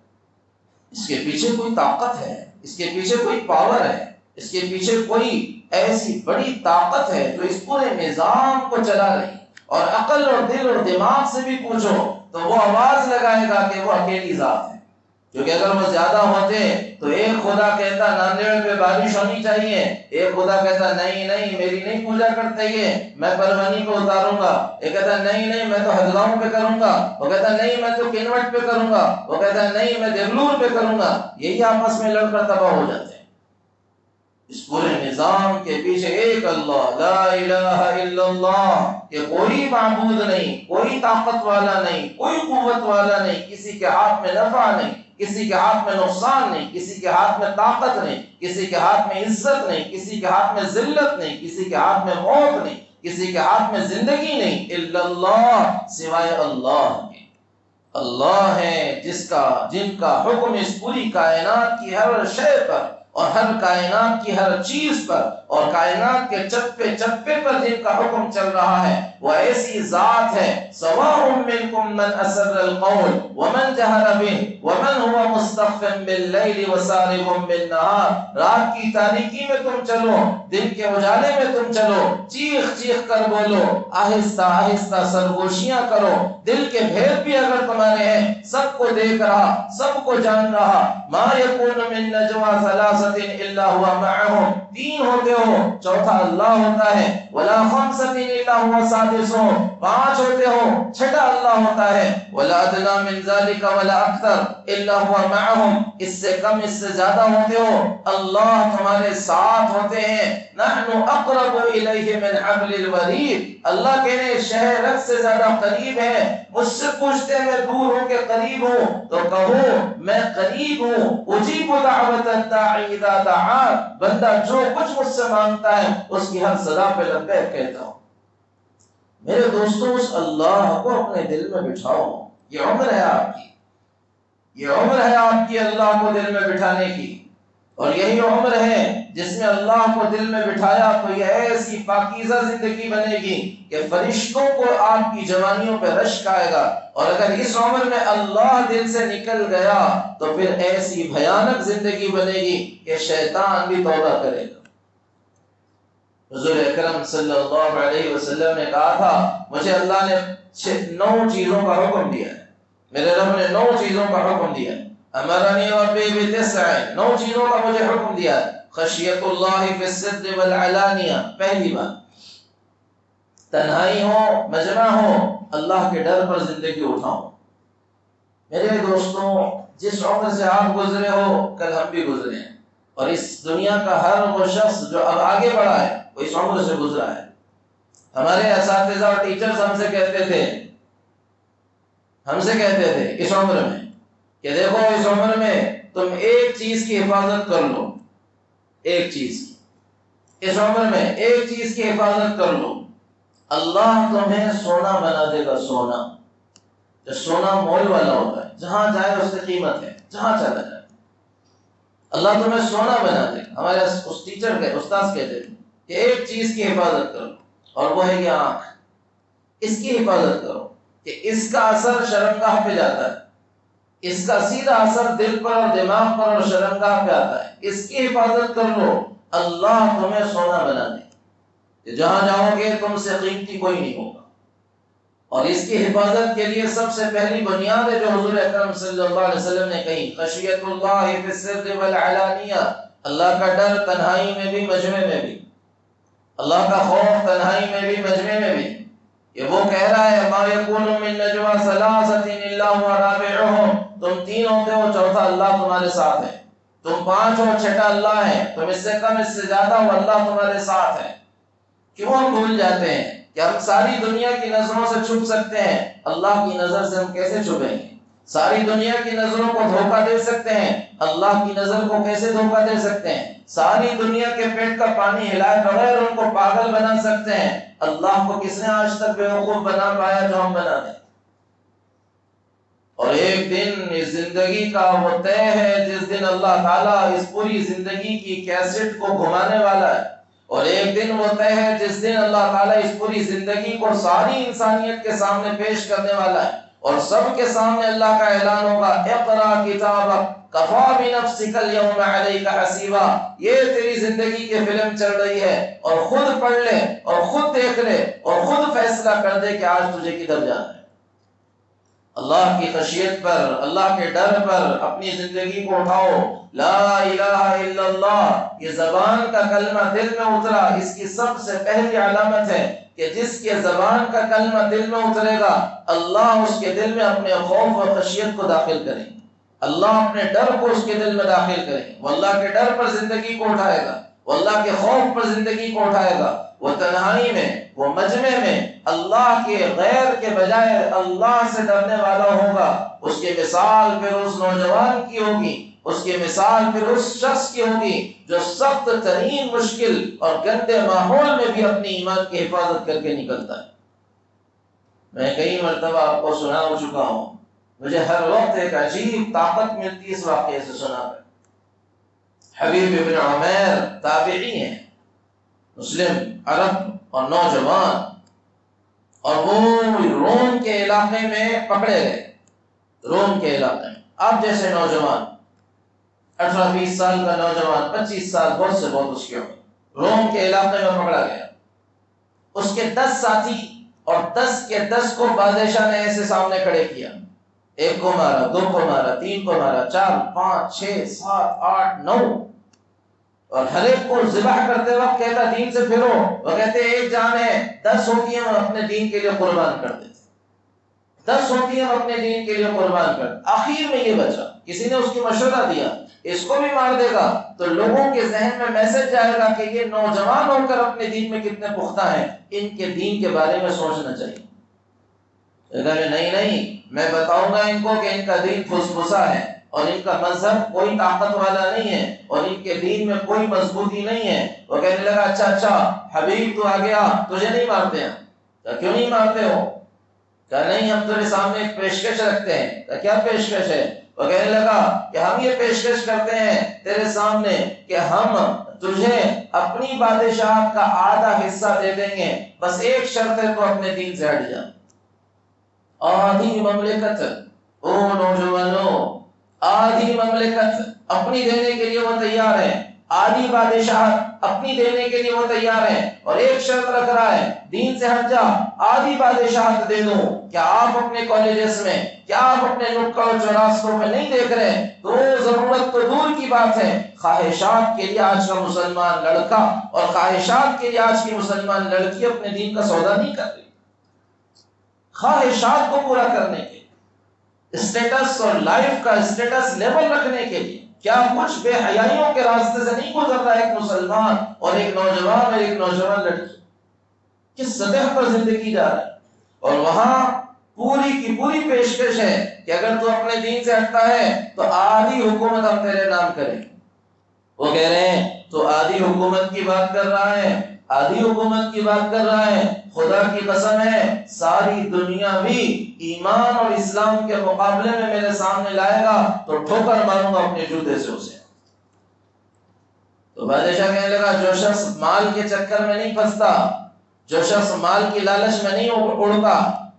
اس کے پیچھے کوئی طاقت ہے، اس کے پیچھے کوئی پاور ہے، اس کے پیچھے کوئی ایسی بڑی طاقت ہے جو اس پورے نظام کو چلا رہی ہے۔ اور عقل اور دل اور دماغ سے بھی پوچھو تو وہ آواز لگائے گا کہ وہ اکیلی ذات ہے۔ کیونکہ اگر وہ زیادہ ہوتے تو ایک خدا کہتا ناندیڑ پہ بارش ہونی چاہیے، ایک خدا کہتا نہیں نہیں میری نہیں پوجا کرتے یہ، میں پرونی کو اتاروں گا، ایک کہتا نہیں نہیں میں تو ہزگاؤں پہ کروں گا، وہ کہتا نہیں میں تو کنوٹ پہ کروں گا، وہ کہتا نہیں میں دیولور پہ کروں گا۔ یہی آپس میں لڑ کر تباہ ہو جاتے ہیں۔ اس پورے نظام کے پیچھے ایک اللہ، لا الہ الا اللہ، کہ کوئی معبود نہیں، کوئی طاقت والا نہیں، کوئی قوت والا نہیں، کسی کے ہاتھ میں نفع نہیں، کسی کے ہاتھ میں نقصان نہیں، کسی کے ہاتھ میں طاقت نہیں، کسی کے ہاتھ میں عزت نہیں، کسی کے ہاتھ میں ذلت نہیں، کسی کے ہاتھ میں موت نہیں، کسی کے ہاتھ میں زندگی نہیں، الا اللہ، سوائے اللہ کے۔ اللہ ہے جن کا حکم اس پوری کائنات کی ہر شے پر اور ہر کائنات کی ہر چیز پر اور کائنات کے چپے چپے پر جن کا حکم چل رہا ہے وہ ایسی ذات ہے۔ سواء منکم من اسر القول ومن جہر به ومن هو مستخف باللیل وسارب بالنہار۔ رات کی تاریکی میں تم چلو، دن کے اجالے میں تم چلو، چیخ چیخ کر بولو، آہستہ آہستہ سرگوشیاں کرو، دل کے بھید بھی اگر تمہارے ہیں سب کو دیکھ رہا، سب کو جان رہا۔ ما یکون من نجوا ثلاثۃ الا هو معهم، تین ہوتے ہو چوتھا اللہ ہوتا ہے، ولا خمسۃ الا هو سادسهم، پانچ ہوتے ہو چھٹا اللہ ہوتا ہے، ولا ادنى من ذلك ولا اکثر الا هو معهم، اس سے کم اس سے زیادہ ہوتے ہو اللہ تمہارے ساتھ ہوتے ہیں۔ نحن اقرب الیہ من حبل الورید، اللہ کہنے شہ رگ سے زیادہ قریب ہے۔ مجھ سے پوچھتے میں دور ہوں کہ قریب ہوں، تو کہو میں قریب ہوں۔ اجیب دعوت الداعی اذا دعان، بندہ جو کچھ مجھ سے مانگتا ہے اس کی ہر صدا پہ لبیک کہتا ہوں۔ میرے دوستوں اس اللہ کو اپنے دل میں بٹھاؤ، یہ عمر ہے آپ کی، یہ عمر ہے آپ کی اللہ کو دل میں بٹھانے کی، اور یہی عمر ہے جس میں اللہ کو دل میں بٹھایا تو یہ ایسی پاکیزہ زندگی بنے گی کہ فرشتوں کو آپ کی جوانیوں پہ رشک آئے گا، اور اگر اس عمر میں اللہ دل سے نکل گیا تو پھر ایسی بھیانک زندگی بنے گی کہ شیطان بھی توبہ کرے گا۔ حضور اکرم صلی اللہ علیہ وسلم نے کہا تھا مجھے اللہ نے 9 چیزوں کا حکم دیا ہے، میرے رب نے 9 چیزوں کا حکم دیا ہے۔ امرنی ربی بتسع، 9 چیزوں کا مجھے حکم دیا ہے۔ خشیت اللہ فی السر والعلانیہ، پہلی بات تنہائی ہو مجمع ہو اللہ کے ڈر پر زندگی اٹھاؤں۔ میرے دوستوں، جس عمر سے آپ گزرے ہو کل ہم بھی گزرے ہیں، اور اس دنیا کا ہر وہ شخص جو اب آگے بڑھا ہے وہ اس عمر سے گزرا ہے۔ ہمارے اساتذہ اور ٹیچرز ہم سے کہتے تھے اس عمر میں کہ دیکھو اس عمر میں تم ایک چیز کی حفاظت کر لو، ایک چیز کی، اس عمر میں ایک چیز کی حفاظت کر لو، اللہ تمہیں سونا بنا دے گا۔ سونا، جو سونا مول والا ہوتا ہے، جہاں جائے اس کی قیمت ہے، جہاں چلا جائے اللہ تمہیں سونا بنا دے گا۔ ہمارے اس ٹیچر کے استاذ کہتے تھے کہ ایک چیز کی حفاظت کرو، اور وہ ہے یہ آنکھ، اس کی حفاظت کرو کہ اس کا اثر شرمگاہ پہ جاتا ہے، اس کا سیدھا اثر دل پر اور دماغ پر اور شرمگاہ پہ آتا ہے، اس کی حفاظت کر لو، اللہ تمہیں سونا بنا دے کہ جہاں جاؤ گے تم سے قیمتی کوئی نہیں ہوگا۔ اور اس کی حفاظت کے لیے سب سے پہلی بنیاد ہے جو حضور اکرم صلی اللہ علیہ وسلم نے کہی، خشیت اللہ فی السر والعلانیہ، اللہ کا ڈر تنہائی میں بھی مجمع میں بھی، اللہ کا خوف تنہائی میں بھی مجمع میں بھی۔ یہ وہ کہہ رہا ہے ما یکون من نجوا ثلاثۃ الا هو رابعهم، تم تین ہوتے ہو چوتھا اللہ تمہارے ساتھ ہے، تم پانچ ہو چھٹا اللہ ہے، تم اس سے کم اس سے زیادہ ہو اللہ تمہارے ساتھ ہے۔ کیوں ہم بھول جاتے ہیں کہ ہم ساری دنیا کی نظروں سے چھپ سکتے ہیں، اللہ کی نظر سے ہم کیسے چھپیں گے؟ ساری دنیا کی نظروں کو دھوکہ دے سکتے ہیں، اللہ کی نظر کو کیسے دھوکہ دے سکتے ہیں؟ ساری دنیا کے پیٹ کا پانی ہلائے بغیر ان کو پاگل بنا سکتے ہیں، اللہ کو کس نے آج تک بیوقوف بنا پایا جو ہم بنا دیں؟ اور ایک دن اس زندگی کا وہ طے ہے جس دن اللہ تعالیٰ اس پوری زندگی کی کیسٹ کو گھمانے والا ہے، اور ایک دن وہ طے ہے جس دن اللہ تعالیٰ اس پوری زندگی کو ساری انسانیت کے سامنے پیش کرنے والا ہے، اور سب کے سامنے اللہ کا اعلان ہوگا اقرا کتابک کفا بنفسک اليوم علیک حسیبا، یہ تیری زندگی کی فلم چل رہی ہے، اور خود پڑھ لے اور خود دیکھ لے اور خود فیصلہ کر دے کہ آج تجھے کدھر جانا ہے۔ اللہ کی خشیت پر، اللہ کے ڈر پر اپنی زندگی کو اٹھاؤ۔ لا الہ الا اللہ، یہ زبان کا کلمہ دل میں اترا، اس کی سب سے پہلی علامت ہے کہ جس کے زبان کا کلمہ دل میں اترے گا اللہ اس کے دل میں اپنے خوف اور خشیت کو داخل کریں، اللہ اپنے ڈر کو اس کے دل میں داخل کریں، وہ اللہ کے ڈر پر زندگی کو اٹھائے گا، وہ اللہ کے خوف پر زندگی کو اٹھائے گا، وہ تنہائی میں، وہ مجمع میں اللہ کے غیر کے بجائے اللہ سے ڈرنے والا ہوگا۔ اس کی مثال پھر اس نوجوان کی ہوگی، اس کی مثال پھر اس شخص کی ہوگی جو سخت ترین مشکل اور گندے ماحول میں بھی اپنی ایمان کی حفاظت کر کے نکلتا ہے۔ میں کئی مرتبہ آپ کو سنا ہو چکا ہوں، مجھے ہر وقت ایک عجیب طاقت ملتی ہے اس واقعے سے سنا کر۔ حبیب ابن عمیر تابعی ہیں، مسلم عرب اور نوجوان، اور وہ روم کے علاقے میں پکڑے گئے، روم کے علاقے میں آپ جیسے نوجوان، 18-20 سال کا نوجوان، 25 سال بہت سے بہت اس کے عمر، روم کے علاقے میں پکڑا گیا۔ اس کے 10 ساتھی اور 10 کے 10 کو بادشاہ نے ایسے سامنے کھڑے کیا، ایک کو مارا، دو کو مارا، تین کو مارا، 4 5 6 7 8 9، اور ہر ایک کو ذبح کرتے وقت کہتا دین سے پھرو، وہ کہتے ایک جان ہے، 10 ہوتی ہیں ہم اپنے دین کے لیے قربان کر دیتے، 10 ہوتی ہیں ہم اپنے دین کے لیے قربان کر دیتے۔ آخر میں یہ بچا، کسی نے اس کی مشورہ دیا اس کو بھی مار دے گا تو لوگوں کے ذہن میں میسج جائے گا کہ یہ نوجوان ہو کر اپنے دین میں کتنے پختہ ہیں، ان کے دین کے بارے میں سوچنا چاہیے۔ نہیں، میں بتاؤں گا ان کو کہ ان کا دین پھسپھسا ہے، اور ان کا مذہب کوئی طاقت والا نہیں ہے، اور ان کے دین میں کوئی مضبوطی نہیں ہے۔ وہ کہنے لگا اچھا حبیب تو آ گیا، تجھے نہیں مارتے ہیں؟ کیوں نہیں مارتے ہو؟ کہا نہیں، ہم تیرے سامنے ایک پیشکش رکھتے ہیں۔ کہا کیا پیشکش ہے؟ وہ کہنے لگا کہ ہم یہ پیشکش کرتے ہیں تیرے سامنے کہ ہم تجھے اپنی بادشاہت کا آدھا حصہ دے دیں گے، بس ایک شرط ہے تو اپنے دین سے ہٹ جا۔ آدھی مملکت، او نوجوانوں، آدھی مملکت اپنی دینے کے لیے وہ تیار ہے، آدھی بادشاہت اپنی دینے کے لیے وہ تیار ہے، اور ایک شرط رکھ رہا ہے دین سے ہٹ جا، آدھی بادشاہت دے دوں۔ کیا آپ اپنے کالجز میں، کیا آپ اپنے نکڑ چوراستوں میں نہیں دیکھ رہے؟ تو ضرورت تو دور کی بات ہے، خواہشات کے لیے آج کا مسلمان لڑکا اور خواہشات کے لیے آج کی مسلمان لڑکی اپنے دین کا سودا نہیں کر رہی، خواہشات کو پورا کرنے کے۔ اسٹیٹس اور لائف کا اسٹیٹس لیول رکھنے کے لیے کیا کچھ بے حیائیوں کے راستے سے نہیں گزر رہا ایک مسلمان اور ایک نوجوان اور ایک نوجوان لڑکی، کس سطح پر زندگی جا رہا ہے. اور وہاں پوری کی پوری پیشکش ہے کہ اگر تو اپنے دین سے ہٹتا ہے تو آدھی حکومت ہم تیرے نام کریں. وہ کہہ رہے ہیں تو آدھی حکومت کی بات کر رہا ہے، آدھی حکومت کی بات کر رہا ہے، خدا کی قسم ہے ساری دنیا بھی ایمان اور اسلام کے مقابلے میں میرے سامنے لائے گا تو ٹھوکر ماروں گا اپنے جوتے سے اسے. تو بادشاہ کہنے لگا جو شخص مال کے چکر میں نہیں پھنستا، جو شخص مال کی لالچ میں نہیں اڑتا،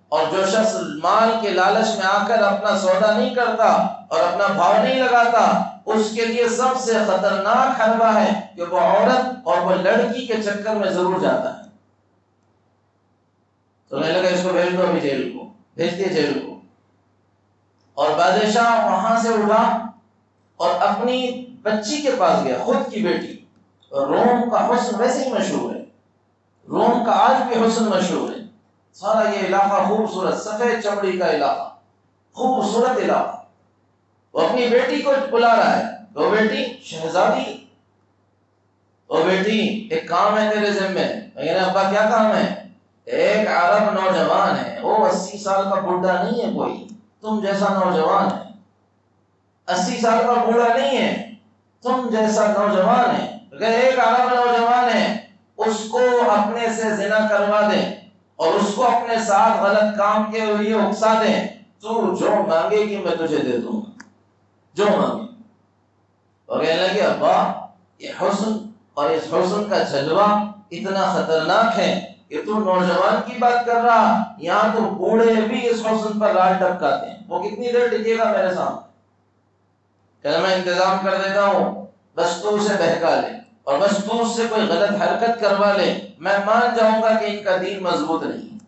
اور جو شخص مال کے لالچ میں آ کر اپنا سودا نہیں کرتا اور اپنا بھاؤ نہیں لگاتا، اس کے لیے سب سے خطرناک حربہ ہے کہ وہ عورت اور وہ لڑکی کے چکر میں ضرور جاتا ہے. تو میں لگا اس کو بھیج دو ابھی جیل کو، بھیج دیے جیل کو. اور بادشاہ وہاں سے اٹھا اور اپنی بچی کے پاس گیا، خود کی بیٹی. روم کا حسن ویسے ہی مشہور ہے، روم کا آج بھی حسن مشہور ہے. سارا یہ علاقہ خوبصورت، سفید چمڑی کا علاقہ، خوبصورت علاقہ. وہ اپنی بیٹی کو بلا رہا ہے، وہ بیٹی شہزادی، وہ بیٹی ایک کام ہے تیرے ذمہ. میں کہنا ابا کیا کام ہے؟ ایک عرب نوجوان ہے، وہ 80 سال کا بوڑھا نہیں ہے، کوئی تم جیسا نوجوان ہے. 80 سال کا بوڑھا نہیں ہے، تم جیسا نوجوان ہے. اگر ایک عرب نوجوان ہے اس کو اپنے سے زنا کروا دیں اور اس کو اپنے ساتھ غلط کام کے لیے اکسا دیں، تو جو مانگے گی میں تجھے دے دوں گا، جو مانگے. اور کہنے لگے ابا یہ حسن اور اس حسن کا جلوہ اتنا خطرناک ہے کہ تو نوجوان کی بات کر رہا، یہاں تو بوڑھے بھی اس حسن پر لال ٹپکاتے ہیں. وہ کتنی دیر ٹکے گا میرے سامنے؟ کہ میں انتظام کر دیتا ہوں، بس تو اسے بہکا لے اور بس تو اس سے کوئی غلط حرکت کروا لے، میں مان جاؤں گا کہ ان کا دین مضبوط نہیں.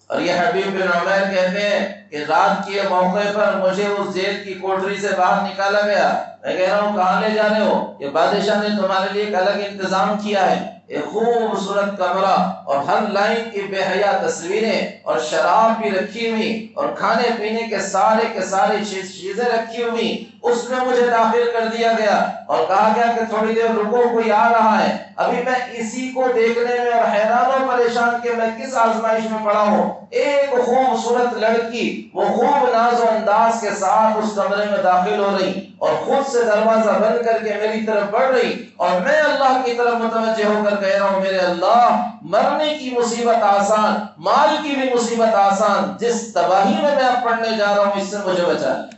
اور یہ حبیب بن عمیر کہتے ہیں کہ رات کے موقع پر مجھے اس جیل کی کوٹری سے باہر نکالا گیا. میں کہہ رہا ہوں کہاں لے جا رہے ہو؟ کہ بادشاہ نے تمہارے لیے ایک الگ انتظام کیا ہے، ایک خوبصورت کمرہ اور ہر لائن کی بے حیا تصویریں اور شراب بھی رکھی ہوئی اور کھانے پینے کے سارے چیزیں رکھی ہوئی، اس میں مجھے داخل کر دیا گیا اور کہا گیا کہ تھوڑی دیر رکو، کوئی آ رہا ہے. ابھی میں اسی کو دیکھنے میں اور حیران و پریشان کہ میں کس آزمائش میں پڑا ہوں. ایک خوبصورت لڑکی وہ خوب ناز و انداز کے ساتھ اس کمرے میں داخل ہو رہی اور خود سے دروازہ بند کر کے میری طرف بڑھ رہی، اور میں اللہ کی طرف متوجہ ہو کر کہہ رہا ہوں میرے اللہ، مرنے کی مصیبت آسان، مال کی بھی مصیبت آسان، جس تباہی میں اب پڑنے جا رہا ہوں اس سے مجھے بچا لے.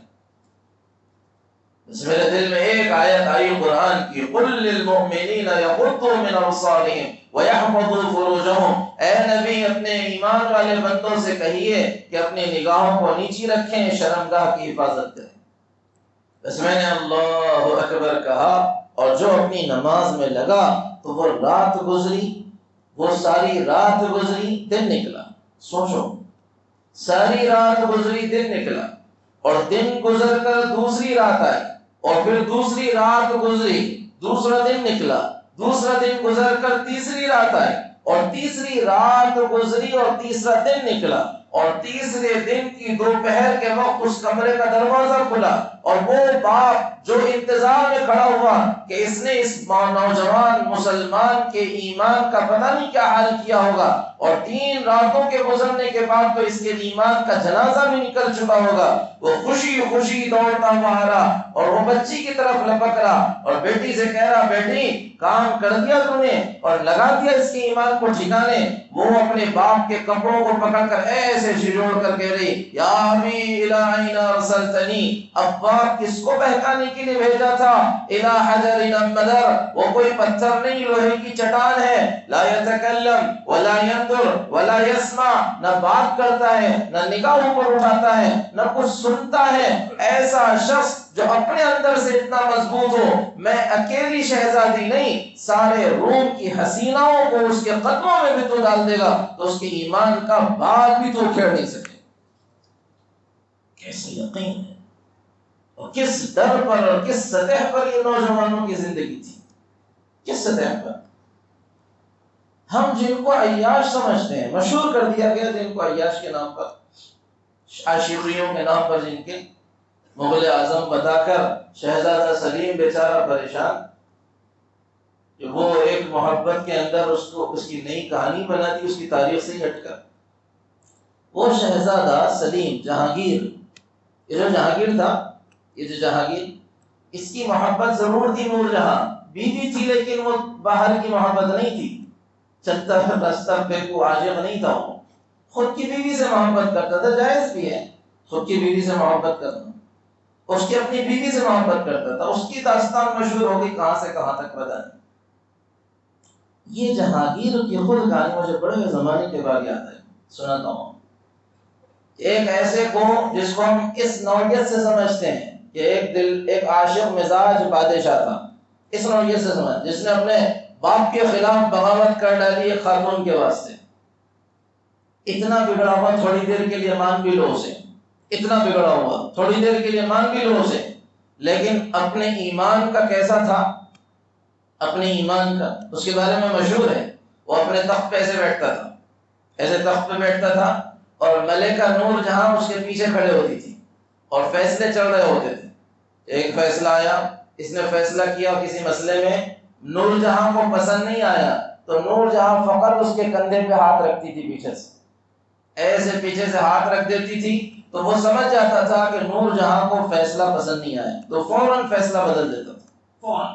اس میرے دل میں ایک آیت آئی قرآن کی، قل للمؤمنین یغضوا من ابصارہم ویحفظوا فروجہم. اے نبی اپنے ایمان والے بندوں سے کہیے کہ اپنی نگاہوں کو نیچی رکھیں، شرمگاہ کی حفاظت کریں. بس میں نے اللہ اکبر کہا اور جو اپنی نماز میں لگا تو وہ رات گزری، وہ ساری رات گزری، دن نکلا. سوچو، ساری رات گزری، دن نکلا، اور دن گزر کر دوسری رات آئی اور پھر دوسری رات گزری، دوسرا دن نکلا، دوسرا دن گزر کر تیسری رات آئی اور تیسری رات گزری اور تیسرا دن نکلا، اور تیسرے دن کی دوپہر کے وقت اس کمرے کا دروازہ کھلا اور وہ باپ جو انتظار میں کھڑا ہوا کہ اس نے اس نوجوان مسلمان کے ایمان کا پتہ نہیں کیا حال کیا ہوگا، اور 3 راتوں کے گزرنے کے بعد تو اس کے ایمان کا جنازہ بھی نکل چکا ہوگا، وہ خوشی خوشی دوڑتا ہوا آ رہا اور وہ بچی کی طرف لپک رہا اور بیٹی سے کہہ رہا بیٹی کام کر دیا تو نے اور لگا دیا اس کے ایمان کو ٹھکانے. وہ اپنے باپ کے کپڑوں کو پکڑ کر ایسے جھجوڑ کر کہہ رہی یا امی الی این ارسلتنی، ابا کس کو بہکانے کے لیے بھیجا تھا؟ الی حجر مدر، وہ کوئی پتھر نہیں، لوہے کی چٹان ہے. لا یتکلم ولا ينظر ولا يسمع، نہ بات کرتا ہے نہ نگاہ اوپر اٹھاتا ہے نہ کچھ سنتا ہے. ایسا شخص جو اپنے اندر سے اتنا مضبوط ہو، میں اکیلی شہزادی نہیں، سارے روم کی حسیناؤں کو اس کے قدموں میں بھی تو ڈال دے گا تو اس کے ایمان کا بال بھی تو کھیڑ نہیں سکے. کیسے یقین ہے اور کس ڈر پر اور کس سطح پر یہ نوجوانوں کی زندگی تھی، کس سطح پر. ہم جن کو عیاش سمجھتے ہیں، مشہور کر دیا گیا جن کو عیاش کے نام پر، عاشقیوں کے نام پر جن کے مغل اعظم بتا کر شہزادہ سلیم بیچارہ پریشان کہ وہ ایک محبت کے اندر اس کی نئی کہانی بنا دی اس کی تاریخ سے ہی ہٹ کر. وہ شہزادہ سلیم جہانگیر، یہ جو جہانگیر تھا، یہ جو جہانگیر، اس کی محبت ضرور تھی نور جہاں، بیوی تھی لیکن وہ باہر کی محبت نہیں تھی، چلتا رستہ پہ کو عاشق نہیں تھا. وہ خود کی بیوی سے محبت کرتا تھا، جائز بھی ہے خود کی بیوی سے محبت کرنا، اس کی اپنی بیوی سے محبت کرتا تھا. اس کی داستان مشہور ہو گئی کہاں سے کہاں تک پتہ نہیں. یہ جہانگیر کی خود کہانی مجھے بڑے زمانے کے بعد یاد ہے، سناتا ہوں. ایک ایسے کو جس کو ہم اس نوعیت سے سمجھتے ہیں کہ ایک عاشق مزاج بادشاہ تھا، اس نوعیت سے سمجھ، جس نے اپنے باپ کے خلاف بغاوت کر ڈالی ایک خاتون کے واسطے. اتنا بگڑا ہوا تھوڑی دیر کے لیے مان بھی لو اسے، اتنا بگڑا ہوا تھوڑی دیر کے لیے مان بھی لو اسے، لیکن اپنے ایمان کا کیسا تھا، اپنے ایمان کا اس کے بارے میں مشہور ہے. وہ اپنے تخت پہ ایسے بیٹھتا تھا، ایسے تخت پہ بیٹھتا تھا اور ملکہ نور جہاں اس کے پیچھے کھڑے ہوتی تھی اور فیصلے چل رہے ہوتے تھے. ایک فیصلہ آیا، اس نے فیصلہ کیا کسی مسئلے میں، نور جہاں کو پسند نہیں آیا تو نور جہاں فقط اس کے کندھے پہ ہاتھ رکھتی تھی، پیچھے سے ایسے پیچھے سے ہاتھ رکھ دیتی تھی تو وہ سمجھ جاتا تھا کہ نور جہاں کو فیصلہ پسند نہیں آیا تو فوراً فیصلہ بدل دیتا تھا، فوراً.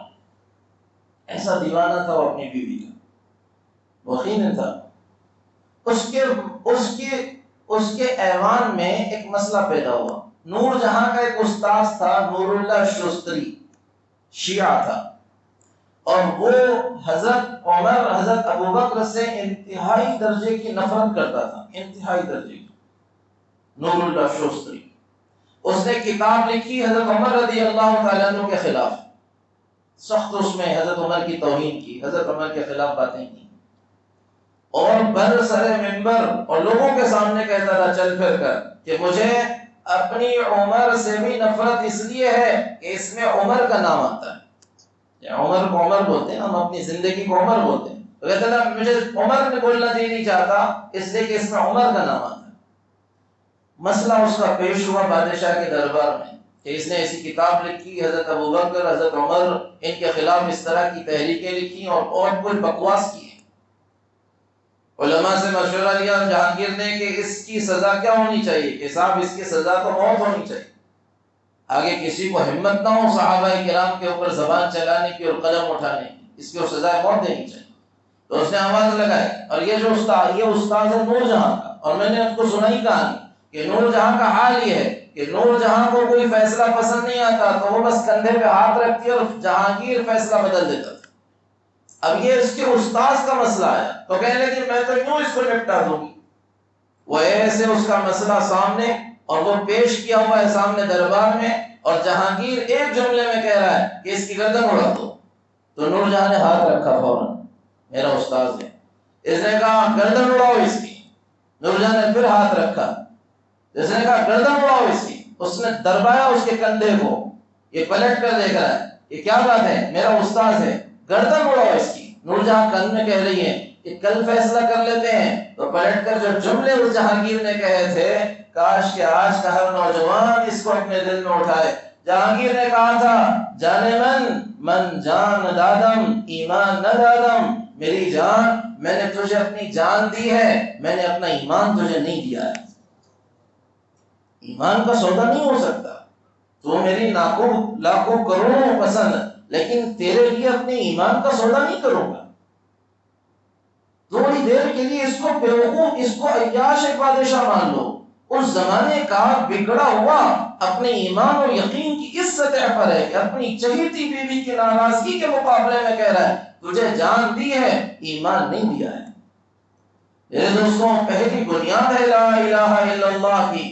ایسا دیوانہ تھا وہ اپنی بیوی کا، وقین تھا. اس کے ایوان میں ایک مسئلہ پیدا ہوا. نور جہاں کا ایک استاذ تھا، نور اللہ شوستری، شیعہ تھا، اور وہ حضرت عمر، حضرت ابوبکر سے انتہائی درجے کی نفرت کرتا تھا، انتہائی درجے کی. نور اللہ شوستری، اس نے کتاب لکھی حضرت عمر رضی اللہ تعالیٰ عنہ کے خلاف، سخت اس میں حضرت عمر کی توہین کی، حضرت عمر کے خلاف باتیں کی، اور بر سر منبر اور لوگوں کے سامنے کہتا تھا چل پھر کر کہ مجھے اپنی عمر سے بھی نفرت اس لیے ہے کہ اس میں عمر کا نام آتا ہے. عمر کو عمر بولتے ہیں، ہم اپنی زندگی کو عمر بولتے ہیں، تو کہتا تھا مجھے عمر نے بولنا نہیں چاہتا اس لیے کہ اس میں عمر کا نام آتا ہے. مسئلہ اس کا پیش ہوا بادشاہ کے دربار میں کہ اس نے ایسی کتاب لکھی، حضرت ابوبکر، حضرت عمر ان کے خلاف اس طرح کی تحریکیں لکھی اور کوئی بکواس کی ہے. علماء سے مشورہ لیا جہانگیر نے کہ اس کی سزا کیا ہونی چاہیے، کہ صاحب اس کی سزا تو موت ہونی چاہیے. آگے کسی کو ہمت نہ ہو صحابہ کرام کے اوپر زبان چلانے کی اور قلم اٹھانے کی، اس کو سزا موت دینی چاہیے. تو اس نے آواز لگائی، اور یہ جو استاد ہے نور جہاں کا، اور میں نے آپ کو سنائی کہانی کہ نور جہاں کا حال یہ ہے کہ نور جہاں کو کوئی فیصلہ پسند نہیں آتا تو وہ بس کندھے پہ ہاتھ رکھتی اور جہانگیر فیصلہ بدل دیتا تھا. اب یہ اس کے استاذ کا مسئلہ آیا تو کہنے لگی میں تو یوں اس کو نپٹا دوں گی. وہ ایسے اس کا مسئلہ سامنے، اور وہ پیش کیا ہوا ہے سامنے دربار میں، اور جہانگیر ایک جملے میں کہہ رہا ہے کہ اس کی گردن اڑا دو. تو نور جہاں نے ہاتھ رکھا فوراً، میرا استاذ ہے، اس نے کہا گردن اڑاؤ اس کی. نور جہاں نے پھر ہاتھ رکھا، اس نے کہا گردن اڑاؤ اس کی. اس نے دربایا اس کے کندھے کو، یہ پلٹ کر دیکھ رہا ہے یہ کیا بات ہے، میرا استاذ ہے، گردن اڑاؤ اس کی. نور جہاں کن میں کہہ رہی ہے کہ کل فیصلہ کر لیتے ہیں. تو پلٹ کر جو جملے اس جہانگیر نے کہے تھے، کاش کہ آج کا ہر نوجوان اس کو اپنے دل میں اٹھائے. جہانگیر نے کہا تھا جانے من جان دادم ایمان نہ دادم، میری جان میں نے تجھے اپنی جان دی ہے، میں نے اپنا ایمان تجھے نہیں دیا ہے. ایمان کا سودا نہیں ہو سکتا. تو میری لاکھوں کروڑوں پسند، لیکن تیرے لیے اپنے ایمان کا سودا نہیں کروں گا. تھوڑی دیر کے لیے اس کو بیوقوف، اس کو عیاش ایک بادشاہ مان لو، اس زمانے کا بگڑا ہوا اپنے ایمان اور یقین کی اس سطح پر ہے کہ اپنی چہیتی بیوی کی ناراضگی کے مقابلے میں کہہ رہا ہے تجھے جان دی ہے، ایمان نہیں دیا ہے. میرے دوستوں، پہلی بنیاد ہے لا الہ الا اللہ کی.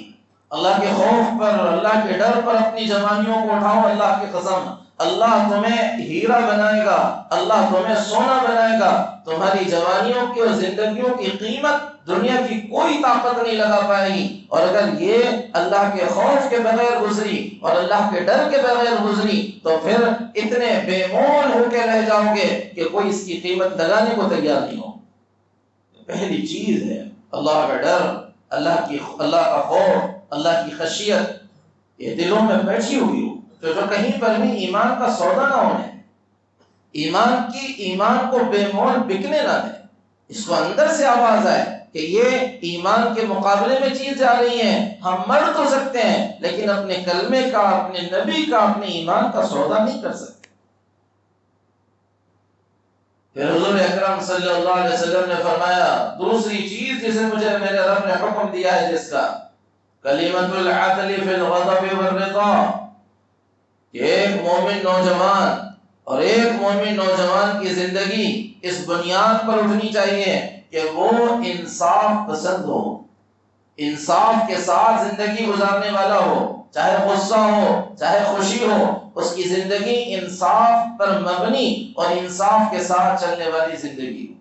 اللہ کے خوف پر، اللہ کے ڈر پر اپنی جوانیوں کو اٹھاؤ. اللہ کی قسم، اللہ تمہیں ہیرا بنائے گا، اللہ تمہیں سونا بنائے گا. تمہاری جوانیوں کی اور زندگیوں کی قیمت دنیا کی کوئی طاقت نہیں لگا پائے گی. اور اگر یہ اللہ کے خوف کے بغیر گزری اور اللہ کے ڈر کے بغیر گزری تو پھر اتنے بے مول ہو کے رہ جاؤ گے کہ کوئی اس کی قیمت لگانے کو تیار نہیں ہو. پہلی چیز ہے اللہ کا ڈر، اللہ کا خوف، اللہ کی خشیت یہ دلوں میں بیٹھی ہوئی ہو، تو جو کہیں پر بھی ایمان کا سودا نہ ہونے، ایمان کو بے مول بکنے نہ دیں، اس کو اندر سے آواز آئے کہ یہ ایمان کے مقابلے میں چیز جا رہی ہے، ہم مر تو سکتے ہیں لیکن اپنے کلمے کا، اپنے نبی کا، اپنے ایمان کا سودا نہیں کر سکتے۔ پھر حضور اکرم صلی اللہ علیہ وسلم نے فرمایا دوسری چیز جسے مجھے میرے رب نے حکم دیا ہے، جس کا کلمۃ العدل فی الغضب والرضا، کہ ایک مومن نوجوان اور ایک مومن نوجوان کی زندگی اس بنیاد پر اٹھنی چاہیے کہ وہ انصاف پسند ہو، انصاف کے ساتھ زندگی گزارنے والا ہو، چاہے غصہ ہو چاہے خوشی ہو، اس کی زندگی انصاف پر مبنی اور انصاف کے ساتھ چلنے والی زندگی ہو۔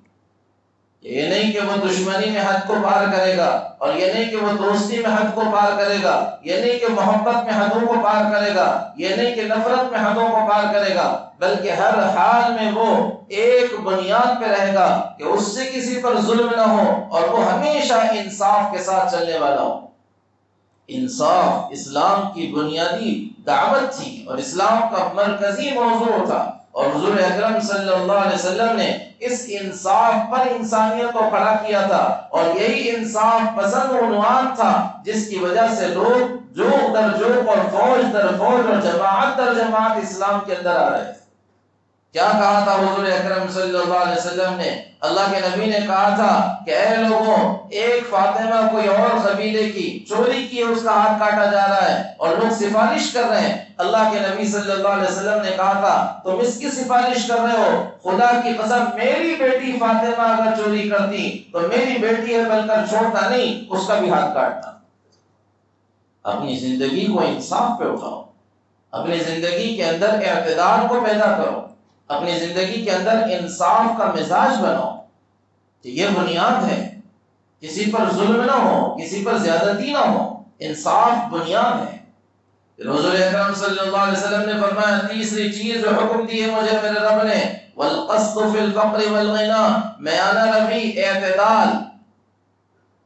یہ نہیں کہ وہ دشمنی میں حد کو پار کرے گا، اور یہ نہیں کہ وہ دوستی میں حد کو پار کرے گا، یہ نہیں کہ محبت میں حدوں کو پار کرے گا، یہ نہیں کہ نفرت میں حدوں کو پار کرے گا، بلکہ ہر حال میں وہ ایک بنیاد پہ رہے گا کہ اس سے کسی پر ظلم نہ ہو اور وہ ہمیشہ انصاف کے ساتھ چلنے والا ہو۔ انصاف اسلام کی بنیادی دعوت تھی اور اسلام کا مرکزی موضوع تھا، اور حضور اکرم صلی اللہ علیہ وسلم نے اس انصاف پر انسانیت کو کھڑا کیا تھا، اور یہی انصاف پسند عنوان تھا جس کی وجہ سے لوگ جوق در جوق اور فوج در فوج اور جماعت در جماعت اسلام کے اندر آ رہے تھے۔ کیا کہا تھا حضور اکرم صلی اللہ علیہ وسلم نے؟ اللہ کے نبی نے کہا تھا کہ اے لوگوں، ایک فاطمہ کوئی اور قبیلے کی چوری کی، اس کا ہاتھ کاٹا جا رہا ہے اور لوگ سفارش کر رہے ہیں۔ اللہ کے نبی صلی اللہ علیہ وسلم نے کہا تھا تم اس کی سفارش کر رہے ہو؟ خدا کی قسم میری بیٹی فاطمہ اگر چوری کرتی تو میری بیٹی ہے بل کر چھوڑتا نہیں، اس کا بھی ہاتھ کاٹتا۔ اپنی زندگی کو انصاف پہ اٹھاؤ، اپنی زندگی کے اندر اعتدال کو پیدا کرو، اپنی زندگی کے اندر انصاف کا مزاج بناؤ، کہ یہ بنیاد ہے، کسی پر ظلم نہ ہو، کسی پر زیادتی نہ ہو، انصاف بنیاد ہے۔ حضور اکرم صلی اللہ علیہ وسلم نے فرمایا تیسری چیز جو حکم دی ہے مجھے میرے رب نے، والقسط فی الفقر والغنا، میں انا نبی اعتدال،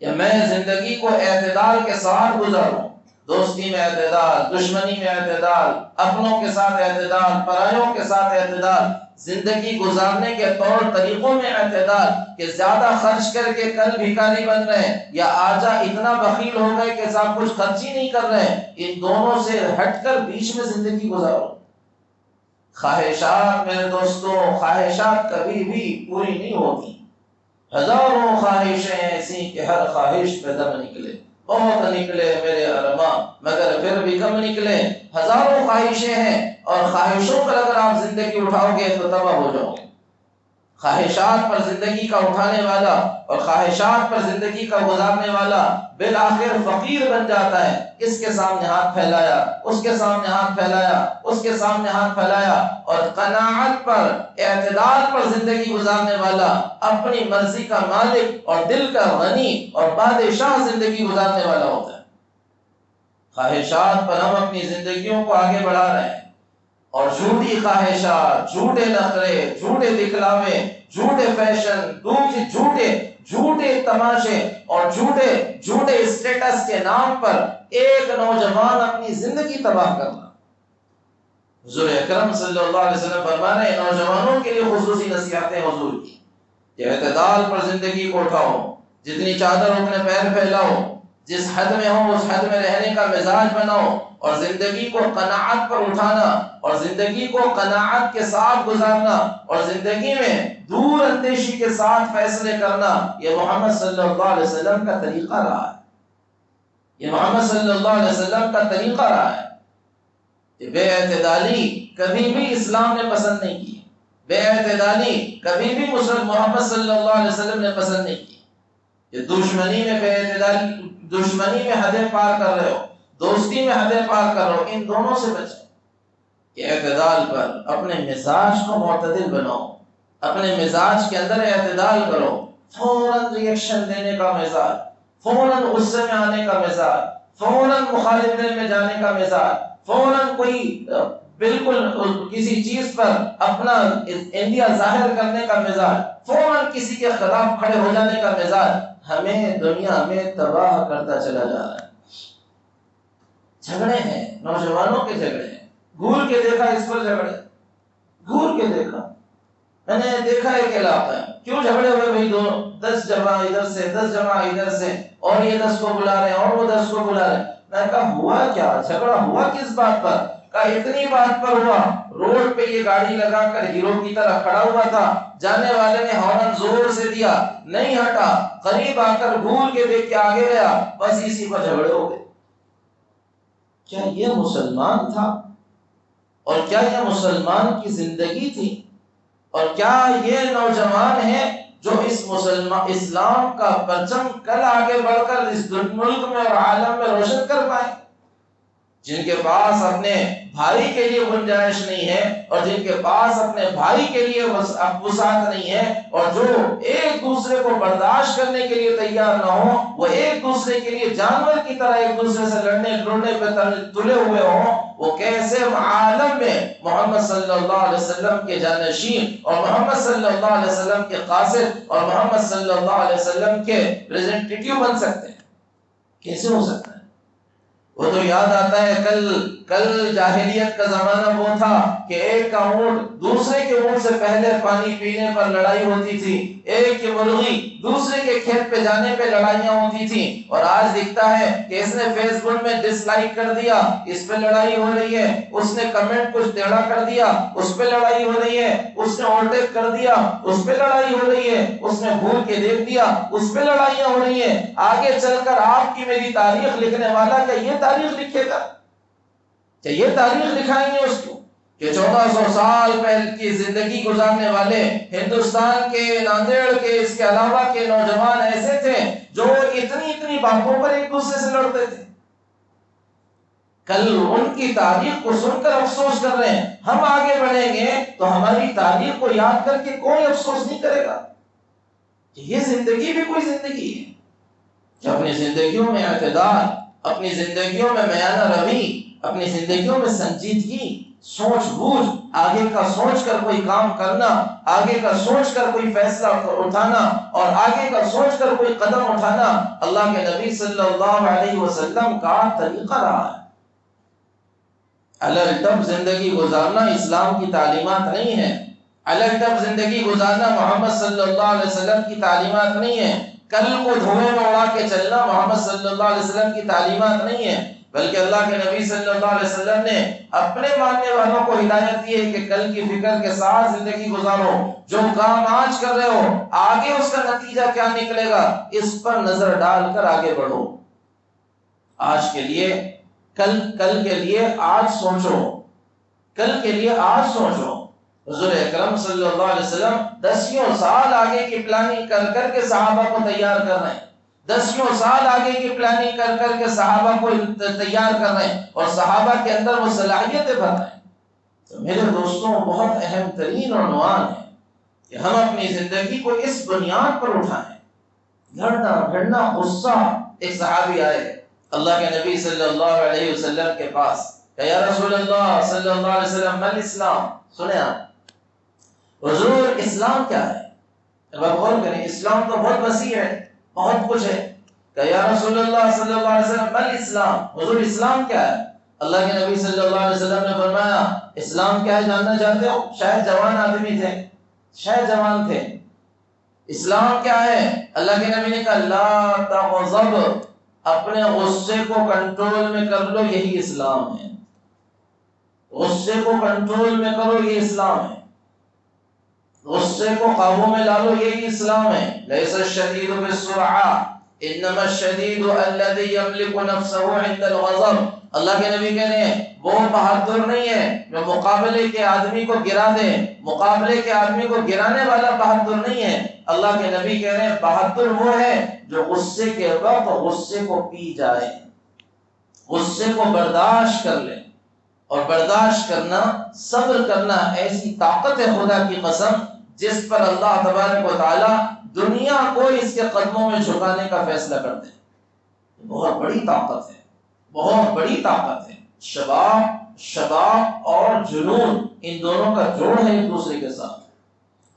یا میں زندگی کو اعتدال کے ساتھ گزاروں، دوستی میں اعتدال، دشمنی میں اعتدال، اپنوں کے ساتھ اعتدال، پرایوں کے ساتھ اعتدال، زندگی گزارنے کے طور طریقوں میں اعتدال، کہ زیادہ خرچ کر کے کل بھکاری بن رہے ہیں یا آجا اتنا بخیل ہو گئے کہ صاحب کچھ خرچ ہی نہیں کر رہے ہیں، ان دونوں سے ہٹ کر بیچ میں زندگی گزارو۔ خواہشات میرے دوستوں، خواہشات کبھی بھی پوری نہیں ہوتی، ہزاروں خواہشیں ایسی کہ ہر خواہش پہ دم نکلے، بہت نکلے میرے علماء مگر پھر بھی کم نکلے۔ ہزاروں خواہشیں ہیں اور خواہشوں پر اگر آپ زندگی اٹھاؤ گے تو تباہ ہو جاؤ گے۔ خواہشات پر زندگی کا اٹھانے والا اور خواہشات پر زندگی کا گزارنے والا بالآخر فقیر بن جاتا ہے۔ اس کے سامنے ہاتھ پھیلایا، اس کے سامنے ہاتھ پھیلایا، اس کے سامنے ہاتھ پھیلایا، اور قناعت پر، اعتدال پر زندگی گزارنے والا اپنی مرضی کا مالک اور دل کا غنی اور بادشاہ زندگی گزارنے والا ہوتا ہے۔ خواہشات پر ہم اپنی زندگیوں کو آگے بڑھا رہے ہیں، اور جھوٹی خواہشات، جھوٹے نخرے، جھوٹے دکھلاوے، جھوٹے فیشن، جھوٹے تماشے اور جھوٹے اسٹیٹس کے نام پر ایک نوجوان اپنی زندگی تباہ کرنا۔ حضور اکرم صلی اللہ علیہ وسلم فرما رہے ہیں نوجوانوں کے لیے خصوصی نصیحتیں حضور کی کہ اعتدال پر زندگی کو اٹھاؤ، جتنی چادر اتنے پیر پھیلاؤ، جس حد میں ہو اس حد میں رہنے کا مزاج بناؤ، اور زندگی کو قناعت پر اٹھانا اور زندگی کو قناعت کے ساتھ گزارنا اور زندگی میں دور اندیشی کے ساتھ فیصلے کرنا، یہ محمد صلی اللہ علیہ وسلم کا طریقہ رہا ہے۔ یہ محمد صلی اللہ علیہ وسلم کا طریقہ رہا ہے کہ بے اعتدالی کبھی بھی اسلام نے پسند نہیں کی، بے اعتدالی کبھی بھی محمد صلی اللہ علیہ وسلم نے پسند نہیں کی۔ کہ دشمنی میں بے اعتدالی، دشمنی میں حدیں پار کر رہے ہو، دوستی میں حدیں پار کر رہے ہو، ان دونوں سے بچیں۔ کہ اعتدال پر اپنے مزاج کو معتدل بناؤ، اپنے مزاج کے اندر اعتدال کرو، فوراً ریئیکشن دینے کا مزاج، فوراً غصے میں آنے کا مزاج، فوراً مخالفت میں جانے کا مزاج، فوراً کوئی بالکل کسی چیز پر اپنا انڈیا ظاہر کرنے کا مزاج، فوراً کسی کے خلاف کھڑے ہو جانے کا مزاج ہمیں دنیا میں تباہ کرتا چلا جا رہا ہے۔ جھگڑے ہیں، نوجوانوں کے جھگڑے ہیں، گھور کے دیکھا اس پر جھگڑے، گھور کے دیکھا، میں نے دیکھا ایک علاقہ ہے، کیوں جھگڑے ہوئے بھائی؟ 10 جمع ادھر سے، 10 جمع ادھر سے، اور یہ 10 کو بلا رہے ہیں اور وہ 10 کو بلا رہے ہیں۔ میں نے کہا ہوا کیا؟ جھگڑا ہوا کس بات پر؟ کہا اتنی بات پر ہوا، روڈ پہ یہ گاڑی لگا کر ہیرو کی طرح کھڑا ہوا تھا، جانے والے نے ہارن زور سے دیا، نہیں ہٹا، قریب آ کر گھور کے دیکھ کے آگے گیا، بس اسی پر جھگڑے ہو گئے۔ کیا یہ مسلمان تھا؟ اور کیا یہ مسلمان کی زندگی تھی؟ اور کیا یہ نوجوان ہیں جو اس اسلام کا پرچم کل آگے بڑھ کر اس ملک میں اور عالم میں روشن کر پائیں؟ جن کے پاس اپنے بھائی کے لیے گنجائش نہیں ہے، اور جن کے پاس اپنے بھائی کے لیے وسعت نہیں ہے، اور جو ایک دوسرے کو برداشت کرنے کے لیے تیار نہ ہو، وہ ایک دوسرے کے لیے جانور کی طرح ایک دوسرے سے لڑنے پہ تلے ہوئے ہوں، وہ کیسے عالم میں محمد صلی اللہ علیہ وسلم کے جانشین اور محمد صلی اللہ علیہ وسلم کے قاصد اور محمد صلی اللہ علیہ وسلم کے ریپرزینٹیٹیو بن سکتے ہیں؟ کیسے ہو سکتا ہے؟ وہ تو یاد آتا ہے کل جاہلیت کا زمانہ وہ تھا کہ ایک کا اونٹ دوسرے کے اونٹ سے پہلے پانی پینے پر لڑائی ہوتی تھی، ایک کی مرغی دوسرے کے کھیت پہ جانے پہ لڑائیاں ہوتی تھی، اور آج دکھتا ہے کہ اس نے فیس بک میں ڈس لائک کر دیا، اس پہ لڑائی ہو رہی ہے، اس نے کمنٹ کچھ ٹیڑھا کر دیا، اس پہ لڑائی ہو رہی ہے، اس نے اوورٹیک کر دیا، اس پہ لڑائی ہو رہی ہے، اس نے گھور کے دیکھ دیا، اس پہ لڑائیاں ہو رہی ہیں۔ آگے چل کر آپ کی میری تاریخ لکھنے والا کیا یہ تاریخ لکھے گا؟ کیا یہ تاریخ لکھائیں گے اس کو کہ 1400 سال پہلے کی زندگی گزارنے والے ہندوستان کے ناندیڑ کے اس کے علاوہ کے نوجوان ایسے تھے جو اتنی باتوں پر ایک دوسرے سے لڑتے تھے؟ کل ان کی تاریخ کو سن کر افسوس کر رہے ہیں، ہم آگے بڑھیں گے تو ہماری تاریخ کو یاد کر کے کوئی افسوس نہیں کرے گا کہ یہ زندگی بھی کوئی زندگی ہے، کہ اپنی زندگیوں میں اعتدال، اپنی زندگیوں میں میانہ روی، اپنی زندگیوں میں سنجیدگی، سوچ بوجھ، آگے کا سوچ کر کوئی کام کرنا، آگے کا سوچ کر کوئی فیصلہ اٹھانا، اور آگے کا سوچ کر کوئی قدم اٹھانا اللہ کے نبی صلی اللہ علیہ وسلم کا طریقہ رہا ہے۔ الگ ٹپ زندگی گزارنا اسلام کی تعلیمات نہیں ہے، الگ ٹپ زندگی گزارنا محمد صلی اللہ علیہ وسلم کی تعلیمات نہیں ہے، کل کو دھوئے میں اڑا کے چلنا محمد صلی اللہ علیہ وسلم کی تعلیمات نہیں ہے، بلکہ اللہ کے نبی صلی اللہ علیہ وسلم نے اپنے ماننے والوں کو ہدایت دی ہے کہ کل کی فکر کے ساتھ زندگی گزارو، جو کام آج کر رہے ہو آگے اس کا نتیجہ کیا نکلے گا اس پر نظر ڈال کر آگے بڑھو۔ آج کے لیے کل کے لیے آج سوچو، کل کے لیے آج سوچو۔ حضور اکرم صلی اللہ علیہ وسلم 10 سال آگے کی پلاننگ کر کر کے صحابہ کو تیار کر رہے ہیں، 10 سال آگے کی پلاننگ کر کر کے صحابہ کو تیار کر رہے ہیں، اور صحابہ کے اندر وہ صلاحیتیں بھر رہے ہیں۔ تو میرے دوستوں، بہت اہم ترین عنوان ہے کہ ہم اپنی زندگی کو اس بنیاد پر اٹھائیں۔ لڑنا بھڑنا غصہ، ایک صحابی آئے اللہ کے نبی صلی اللہ علیہ وسلم کے پاس کہ یا رسول اللہ صلی اللہ علیہ وسلم مل اسلام، سنیں آپ حضور اسلام کیا ہے؟ اب آپ غور کریں، اسلام تو بہت وسیع ہے، بہت کچھ ہے، کہ یا رسول اللہ صلی اللہ علیہ وسلم مل اسلام، حضور اسلام کیا ہے؟ اللہ کے نبی صلی اللہ علیہ وسلم نے فرمایا اسلام کیا ہے جاننا چاہتے ہو؟ شاید جوان آدمی تھے، شاید جوان تھے۔ اسلام کیا ہے؟ اللہ کے نبی نے کہا لا تغضب، اپنے غصے کو کنٹرول میں کر لو، یہی اسلام ہے۔ غصے کو کنٹرول میں کرو، یہ اسلام ہے۔ غصے کو قابو میں لا لو، یہی اسلام ہے۔ لیس الشدید بالسرعہ انما الشدید الذی یملک نفسه عند الغضب، اللہ کے نبی کہہ رہے ہیں وہ بہادر نہیں ہے جو مقابلے کے آدمی کو گرا دے، مقابلے کے آدمی کو گرانے والا بہادر نہیں ہے۔ اللہ کے نبی کہہ رہے ہیں بہادر وہ ہے جو غصے کے وقت غصے کو پی جائے، غصے کو برداشت کر لے، اور برداشت کرنا، صبر کرنا ایسی طاقت ہے خدا کی قسم جس پر اللہ تبارک و تعالی دنیا کو اس کے قدموں میں جھکانے کا فیصلہ کرتے ہیں۔ بہت بڑی طاقت ہے، بہت بڑی طاقت ہے۔ شباب اور جنون، ان دونوں کا جوڑ ہے ایک دوسرے کے ساتھ،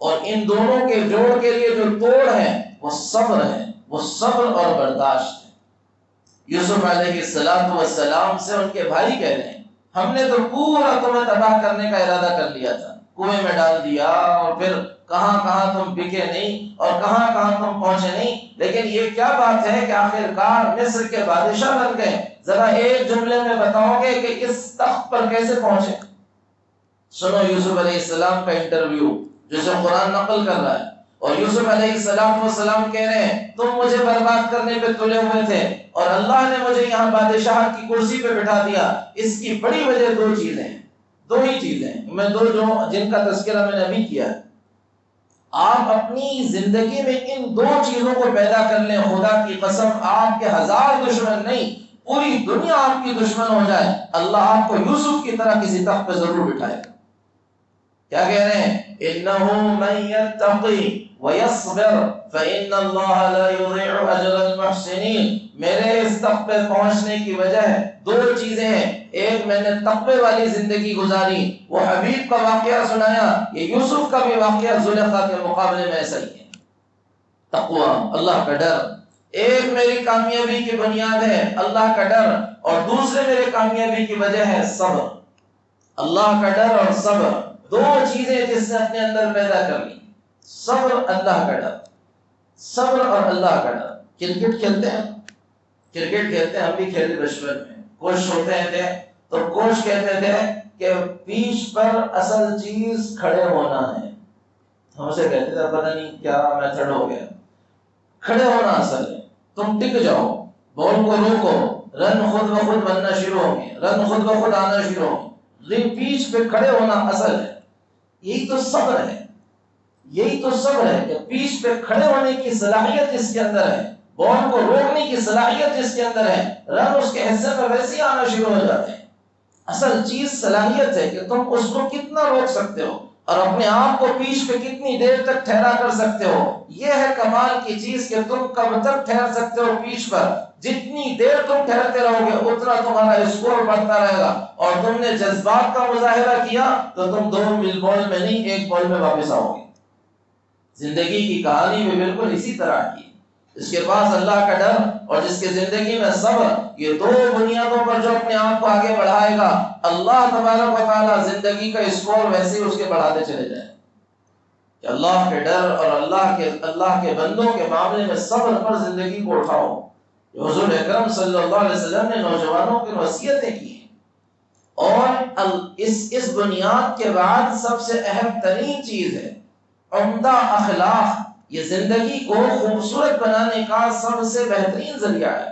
اور ان دونوں کے جوڑ کے لیے جو توڑ ہے وہ صبر ہے، وہ صبر اور برداشت ہے۔ یوسف علیہ السلام سے ان کے بھائی کہہ رہے ہیں ہم نے تو پورا تمہیں تباہ کرنے کا ارادہ کر لیا تھا، کنویں میں ڈال دیا اور پھر کہاں کہاں تم بکے نہیں اور کہاں کہاں تم پہنچے نہیں، لیکن یہ کیا بات ہے کہ آخرکار مصر کے بادشاہ بن گئے، ذرا ایک جملے میں بتاؤ گے کہ اس تخت پر کیسے پہنچے؟ سنو یوسف علیہ السلام کا انٹرویو جسے قرآن نقل کر رہا ہے، اور یوسف علیہ السلام کہہ رہے ہیں تم مجھے برباد کرنے پہ تلے ہوئے تھے اور اللہ نے مجھے یہاں بادشاہ کی کرسی پہ بٹھا دیا۔ اس کی بڑی وجہ دو چیزیں ہیں، دو ہی چیزیں میں جن کا تذکرہ میں نے ابھی کیا ہے۔ آپ اپنی زندگی میں ان دو چیزوں کو پیدا کر لیں، خدا کی قسم آپ کے ہزار دشمن نہیں پوری دنیا آپ کی دشمن ہو جائے، اللہ آپ کو یوسف کی طرح کسی تخت پہ ضرور بٹھائے گا۔ کیا کہہ رہے ہیں؟ انه من يتقي ويصبر فان الله لا يضيع اجر المحسنين۔ میرے اس تخت پہ پہنچنے کی وجہ دو چیزیں ہیں، ایک میں نے تقوی والی زندگی گزاری، وہ حبیب کا واقعہ سنایا، یہ یوسف کا بھی واقعہ زلیخا کے مقابلے میں ایسا ہی ہے۔ تقوی، اللہ کا ڈر، ایک میری کامیابی کی بنیاد ہے اللہ کا ڈر، اور دوسرے میرے کامیابی کی وجہ ہے صبر۔ اللہ کا ڈر اور صبر دو چیزیں جس نے اپنے اندر پیدا کر لی، صبر، اللہ کا ڈر، صبر اور اللہ کا ڈر۔ کرکٹ کھیلتے ہیں، ہم بھی کھیلتے بچپن میں، کوچ ہوتے تھے تو کوچ کہتے تھے کہ پیچ پر اصل چیز کھڑے ہونا ہے، ہم سے کہتے تھے پتہ نہیں کیا میتھڈ ہو گیا، کھڑے ہونا اصل ہے، تم ٹک جاؤ، بال کو روکو، رن خود بخود بننا شروع ہوں گے، رن خود بخود آنا شروع ہوں گے، پیچ پہ کھڑے ہونا اصل ہے۔ یہی تو صبر ہے، یہی تو صبر ہے کہ پیچ پہ کھڑے ہونے کی صلاحیت جس کے اندر ہے، بال کو روکنے کی صلاحیت جس کے اندر ہے، رن اس کے حصے میں ویسے ہی آنا شروع ہو جاتے ہیں۔ اصل چیز صلاحیت ہے کہ تم اس کو کتنا روک سکتے ہو اور اپنے آپ کو پیچ پہ کتنی دیر تک ٹھہرا کر سکتے ہو۔ یہ ہے کمال کی چیز کہ تم کب تک ٹھہر سکتے ہو پیچ پر، جتنی دیر تم ٹھہرتے رہو گے اتنا تمہارا اسکور بڑھتا رہے گا، اور تم نے جذبات کا مظاہرہ کیا تو تم دو بال میں نہیں ایک بال میں واپس آؤ گے۔ زندگی کی کہانی بھی بالکل اسی طرح کی، اس کے پاس اللہ کا ڈر اور جس کی زندگی میں صبر، یہ دو بنیادوں پر جو اپنے آپ کو آگے بڑھائے گا، اللہ تبارک و تعالیٰ زندگی کا اسکور ویسے ہی اس کے بڑھاتے چلے جائیں کہ اللہ کے ڈر اور اللہ کے بندوں کے معاملے میں صبر پر زندگی کو اٹھاؤ۔ حضور اکرم صلی اللہ علیہ وسلم نے نوجوانوں کی وصیتیں کی ہیں، اور اس بنیاد کے بعد سب سے اہم ترین چیز ہے عمدہ اخلاق۔ یہ زندگی کو خوبصورت بنانے کا سب سے بہترین ذریعہ ہے۔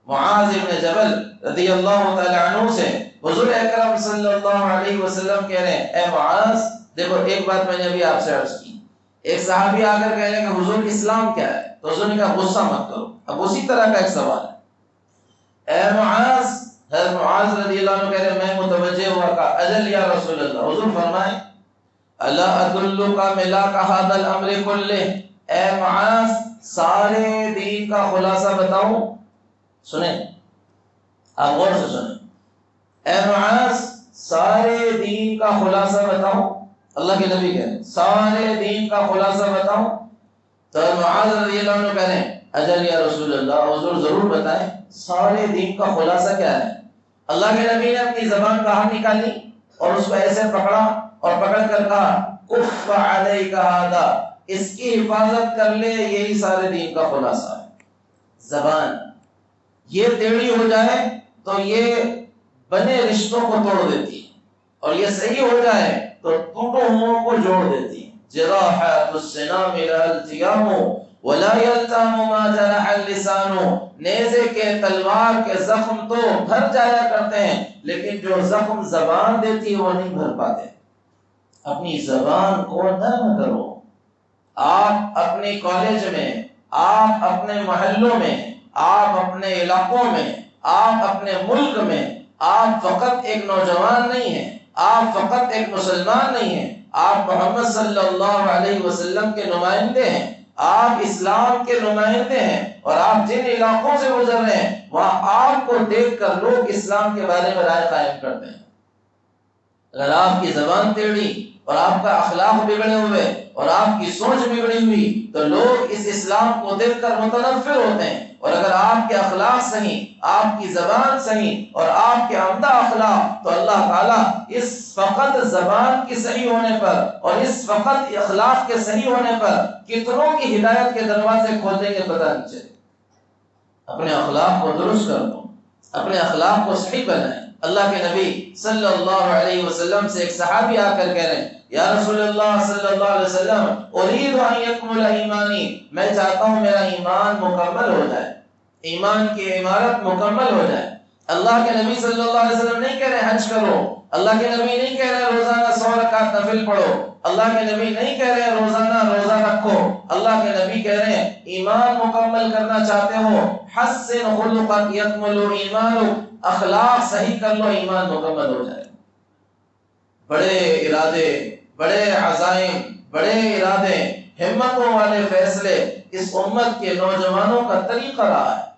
معاذ بن جبل رضی اللہ تعالی عنہ سے حضور اکرم صلی اللہ علیہ وسلم کہہ رہے ہیں، اے معاذ، دیکھو ایک بات میں نے ابھی آپ سے عرض کی، ایک صحابی آ کر کہہ رہے ہیں کہ حضور اسلام کیا ہے، تو حضور نے کہا غصہ مت کرو۔ اب اسی طرح کا ایک سوال ہے، اے معاذ، حضرت معاذ رضی اللہ عنہ کہہ رہے ہیں، میں متوجہ ہوا، کہا اجل یا رسول اللہ، حضور فرمائیں الا ادلک ملاک ھذا الامر کلہ، اے معاذ سارے دین کا خلاصہ بتاؤں؟ سنیں، آپ غور سے سنیں، اے معاذ سارے دین کا خلاصہ بتاؤں؟ اللہ کے نبی کہہ رہے ہیں سارے دین کا خلاصہ بتاؤں؟ تو معاذ رضی اللہ عنہ کہہ رہے ہیں اجل یا رسول اللہ، حضور ضرور بتائیں سارے دین کا خلاصہ کیا ہے؟ اللہ کے نبی نے اپنی زبان باہر نکالی اور اس کو ایسے پکڑا اور پکڑ کر کہا کف علیک ھذا، اس کی حفاظت کر لے، یہی سارے دین کا خلاصہ ہے۔ زبان یہ ٹیڑھی ہو جائے تو یہ بنے رشتوں کو توڑ دیتی ہے، اور یہ صحیح ہو جائے تو ٹوٹے ہوئوں کو جوڑ دیتی ہے۔ جراحات السنام لا التیام ولا یلتام ما جرح اللسان، نیزے کے تلوار کے زخم تو بھر جایا کرتے ہیں لیکن جو زخم زبان دیتی ہے وہ نہیں بھر پاتے۔ اپنی زبان کو نرم کرو۔ آپ اپنے کالج میں، آپ اپنے محلوں میں، آپ اپنے علاقوں میں، آپ اپنے ملک میں، آپ فقط ایک نوجوان نہیں ہیں، آپ فقط ایک مسلمان نہیں ہیں، آپ محمد صلی اللہ علیہ وسلم کے نمائندے ہیں، آپ اسلام کے نمائندے ہیں، اور آپ جن علاقوں سے گزر رہے ہیں وہاں آپ کو دیکھ کر لوگ اسلام کے بارے میں رائے قائم کرتے ہیں۔ اگر آپ کی زبان ٹیڑھی اور آپ کا اخلاق بگڑے ہوئے اور آپ کی سوچ بگڑی ہوئی تو لوگ اس اسلام کو دیکھ کر متنفر ہوتے ہیں. اور اگر آپ کے اخلاق صحیح، آپ کی زبان صحیح اور آپ کے عمدہ اخلاق، تو اللہ تعالیٰ اس فقط زبان کی صحیح ہونے پر اور اس فقط اخلاق کے صحیح ہونے پر کتنوں کی ہدایت کے دروازے کھول دیں گے پتہ نہیں چلے. اپنے اخلاق کو درست کر دو، اپنے اخلاق کو صحیح بنائیں. اللہ کے نبی صلی اللہ علیہ وسلم سے ایک صحابی آ کر کہہ رہے ہیں، یا رسول اللہ صلی اللہ علیہ وسلم، اريد ان يكمل ایمانی، میں چاہتا ہوں میرا ایمان مکمل ہو جائے، ایمان کی عمارت مکمل ہو جائے. اللہ کے نبی صلی اللہ علیہ وسلم نہیں کہہ رہے حج کرو، اللہ کے نبی نہیں کہہ رہے روزانہ 100 رکعت نفل پڑھو، اللہ کے نبی نہیں کہہ رہے روزانہ روزہ رکھو. اللہ کے نبی کہہ رہے ہیں ایمان مکمل کرنا چاہتے ہو، حسن خلقک یکمل ایمانک، اخلاق صحیح کر لو، ایمان مکمل ہو جائے. بڑے ارادے، بڑے عزائم، بڑے ارادے، ہمتوں والے فیصلے اس امت کے نوجوانوں کا طریقہ رہا ہے،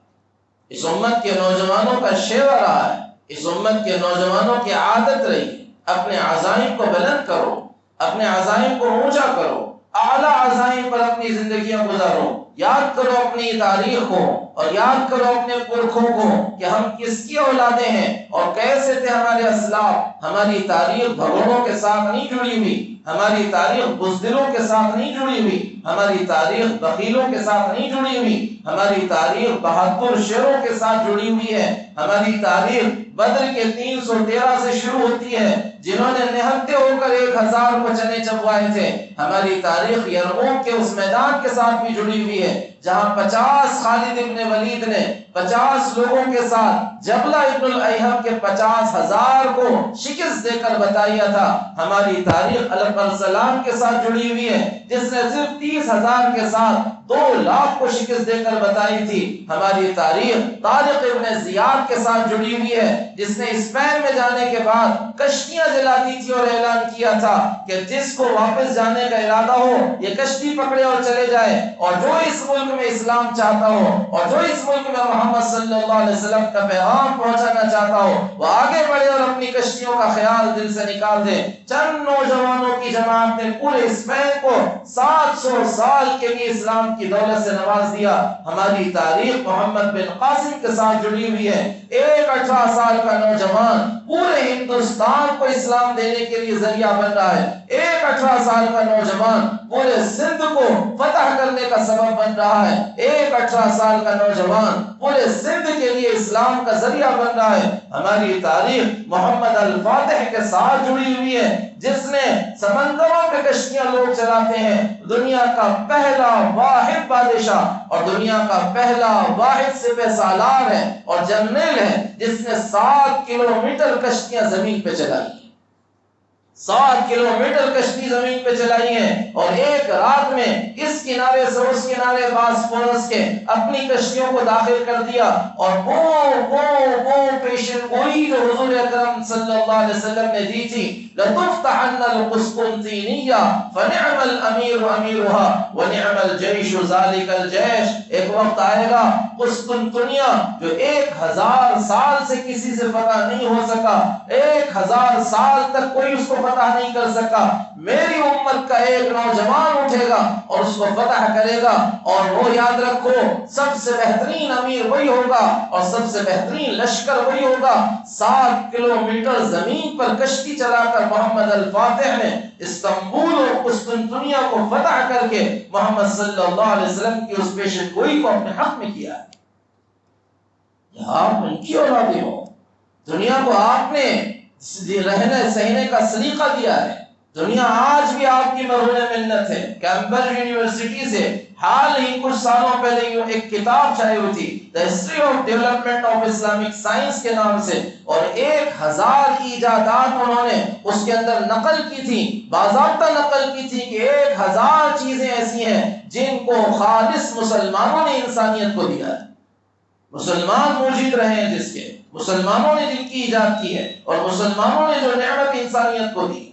اس امت کے نوجوانوں کا شیوا رہا ہے، اس امت کے نوجوانوں کی عادت رہی ہے. اپنے عزائم کو بلند کرو، اپنے عزائم کو اونچا کرو، اعلیٰ عزائم پر اپنی زندگیاں گزارو. یاد کرو اپنی تاریخ کو اور یاد کرو اپنے پرکھوں کو کہ ہم کس کی اولادیں ہیں اور کیسے تھے ہمارے اسلاف. ہماری تاریخ بھگوڑوں کے ساتھ نہیں جڑی ہوئی، ہماری تاریخ بزدلوں کے ساتھ نہیں جڑی ہوئی، ہماری تاریخ بخیلوں کے ساتھ نہیں جڑی ہوئی، ہماری تاریخ بہادر شیروں کے ساتھ جڑی ہوئی ہے. ہماری تاریخ بدر کے 313 سے شروع ہوتی ہے جنہوں نے نہتے ہو کر 1000 کو چنے چبوائے تھے. ہماری تاریخ یرموک کے اس میدان کے ساتھ بھی جڑی ہوئی ہے جہاں 50 خالد ابن ولید نے 50 لوگوں کے ساتھ جبلہ ابن الایہم کے 50,000 کو شکست دے کر بتایا تھا. ہماری تاریخ علیہ السلام کے ساتھ جڑی ہوئی ہے جس نے صرف 30,000 کے ساتھ 2 لاکھ کو شکست دے کر بتائی تھی. ہماری تاریخ طارق ابن زیاد کے ساتھ جڑی ہوئی ہے جس نے اسپین میں جانے کے بعد کشتیاں جلا دی تھی اور اعلان کیا تھا کہ جس کو واپس جانے کا ارادہ ہو یہ کشتی پکڑے اور چلے جائے، اور جو اس ملک میں اسلام چاہتا ہو اور جو اس ملک میں محمد صلی اللہ علیہ وسلم کا پیغام پہنچانا چاہتا ہو وہ آگے بڑھے اور اپنی کشتیوں کا خیال دل سے نکال دے. چند نوجوانوں کی جماعت نے پورے اسپین کو 700 سال کے لیے اسلام کی دولت سے نواز دیا. ہماری تاریخ محمد بن قاسم کے ساتھ جڑی ہوئی ہے. ایک 18 سال کا نوجوان پورے ہندوستان کو اسلام دینے کے لیے ذریعہ بن رہا ہے. ایک 18 سال کا نوجوان پورے سندھ کو فتح کرنے کا سبب بن رہا ہے. ایک 18 سال کا نوجوان پورے سندھ کے لیے اسلام کا ذریعہ بن رہا ہے. ہماری تاریخ محمد الفاتح کے ساتھ جڑی ہوئی ہے جس نے سمندروں پہ کشتیاں لوگ چلاتے ہیں، دنیا کا پہلا واحد بادشاہ اور دنیا کا پہلا واحد سپہ سالار ہے اور جنرل ہے جس نے 7 کلومیٹر کشتیاں زمین پہ چلائی ہیں. 7 کلومیٹر کشتی زمین پہ چلائی ہیں اور ایک رات میں اس کنارے سے اس کنارے باسفورس کے اپنی کشتیوں کو داخل کر دیا اور وہ پیشن گوئی جو حضور اکرم صلی اللہ علیہ وسلم نے دی تھی، لَتُفْتَحَنَّ الْقُسْطُنْطِينِيَّةَ فَنِعْمَ الْأَمِيرُ أَمِيرُهَا وَنِعْمَ الْجَيْشُ ذَلِكَ الْجَيْشُ. ایک وقت آئے گا قسطنطنیہ جو 1000 سال سے کسی سے فتح نہیں ہو سکا، 1000 سال تک کوئی اس کو فتح نہیں کر سکا، میری امت کا ایک نوجوان اٹھے گا اور اس کو فتح کرے گا. اور وہ یاد رکھو سب سے بہترین امیر وہی ہوگا اور سب سے بہترین لشکر وہی ہوگا. 7 کلومیٹر زمین پر کشتی چلا کر محمد الفاتح نے استنبول اور قسطنطنیہ کو فتح کر کے محمد صلی اللہ علیہ وسلم کی اس پیشن گوئی کو اپنے حق میں کیا. یہاں آپ ان کی اولادیں ہو، دنیا کو آپ نے رہنے سہنے کا سلیقہ دیا ہے. دنیا آج بھی آپ کی مرہون منت ہے. کیمبرج یونیورسٹی سے حال ہی کچھ سالوں پہلے ایک کتاب چھائی ہوئی تھی The History of Development of Islamic Science کے نام سے، اور 1000 ایجادات انہوں نے اس کے اندر نقل کی تھی، باضابطہ نقل کی تھی کہ 1000 چیزیں ایسی ہیں جن کو خالص مسلمانوں نے انسانیت کو دیا ہے. مسلمان موجود رہے ہیں جس کے، مسلمانوں نے جن کی ایجاد کی ہے اور مسلمانوں نے جو نعمت انسانیت کو دی.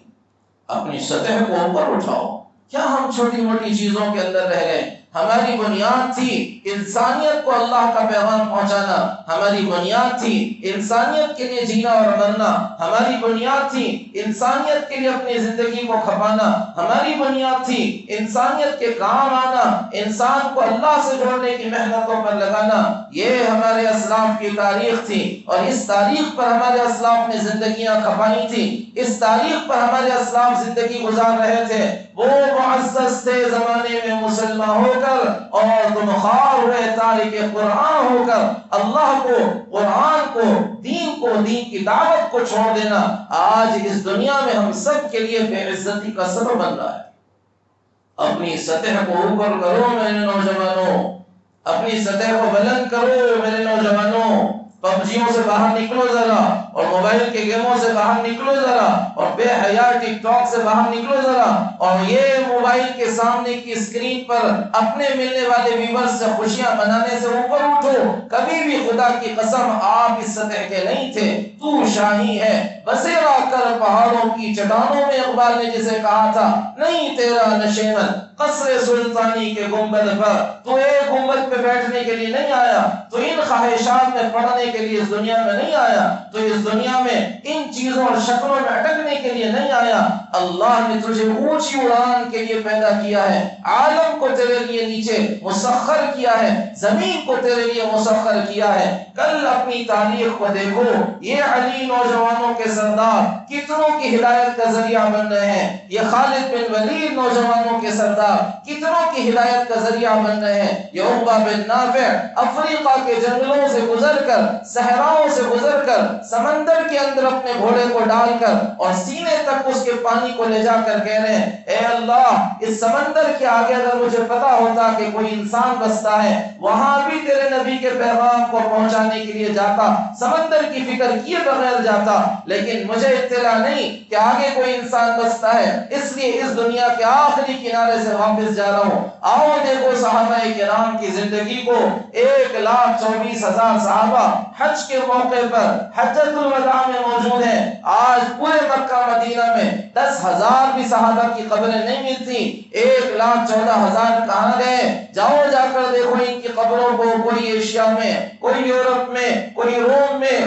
اپنی سطح کو اوپر اٹھاؤ. کیا ہم چھوٹی موٹی چیزوں کے اندر رہ گئے؟ ہماری بنیاد تھی انسانیت کو اللہ کا پیغام پہنچانا، ہماری بنیاد تھی انسانیت کے لیے جینا اور مرنا، ہماری بنیاد تھی انسانیت کے لیے اپنی زندگی کو کھپانا، ہماری بنیاد تھی انسانیت کے کام آنا، انسان کو اللہ سے جوڑنے کی محنتوں پر لگانا۔ یہ ہمارے اسلاف کی تاریخ تھی، اور اس تاریخ پر ہمارے اسلاف نے زندگیاں کھپائی تھی، اس تاریخ پر ہمارے اسلاف زندگی گزار رہے تھے۔ وہ معزز تھے زمانے میں مسلمان ہو کر، اور تم خوار ہوئے تارک قرآن ہو کر اللہ کو، قرآن کو، دین کو، دین کی دعوت کو چھوڑ دینا آج اس دنیا میں ہم سب کے لیے بے عزتی کا سبب بن رہا ہے۔ اپنی سطح کو اوپر کرو میرے نوجوانوں، اپنی سطح کو بلند کرو میرے نوجوانوں، پبجیوں سے باہر نکلو ذرا، اور موبائل کے گیموں سے باہر نکلو ذرا، اور بے حیا ٹک ٹاک سے باہر نکلو ذرا، اور یہ موبائل کے سامنے کی اسکرین پر اپنے ملنے والے ویورز سے خوشیاں منانے سے اوپر اٹھو۔ کبھی بھی خدا کی قسم آپ اس سطح کے نہیں تھے، تو شاہی ہے بسیرا کر پہاڑوں کی چٹانوں میں، اقبال نے جسے کہا تھا، نہیں تیرا نشیمن قصر سلطانی کے گنبد پر، تو ایک گنبد پہ بیٹھنے کے لیے نہیں آیا، تو ان خواہشات میں پڑھنے کے لیے اس دنیا میں نہیں آیا، تو اس دنیا میں ان چیزوں اور شکلوں میں اٹکنے کے لیے نہیں آیا۔ اللہ نے تجھے اونچی اڑان کے لیے پیدا کیا ہے، عالم کو تیرے لیے نیچے مسخر کیا ہے، زمین کو تیرے لیے مسخر کیا ہے۔ کل اپنی تاریخ کو دیکھو، یہ علی نوجوانوں کے سردار کتنوں کی ہدایت کا ذریعہ بن رہے ہیں، یہ خالد بن ولید نوجوانوں کے سردار کتنوں کی ہدایت کا ذریعہ بن رہے ہیں، یہ عقبہ بن نافع افریقہ کے جنگلوں سے گزر کر، صحراؤں سے گزر کر، سمندر کے اندر اپنے گھوڑے کو ڈال کر اور سینے تک اس کے پانی کو لے جا کر کہہ رہے ہیں، اے اللہ اس سمندر کے آگے اگر مجھے پتا ہوتا کہ کوئی انسان بستا ہے، وہاں بھی تیرے نبی کے پیغام کو پہنچانے کے لیے جاتا، سمندر کی فکر کیے بغیر جاتا، لیکن مجھے اطلاع نہیں کہ آگے کوئی انسان بستا ہے، اس لیے اس دنیا کے آخری کنارے سے واپس جا رہا ہوں۔ آؤ دیکھو صحابہ کرام کی زندگی کو، 1,24,000 صحابہ حج کے موقع پر حجۃ الوداع میں موجود ہیں۔ آج پورے مکہ مدینہ میں 10,000 بھی صحابہ کی قبریں نہیں ملتی، 1,14,000 کہاں گئے؟ جاؤ جا کر دیکھو ان کی قبروں کو، کوئی ایشیا میں، کوئی یورپ میں، کوئی روم میں،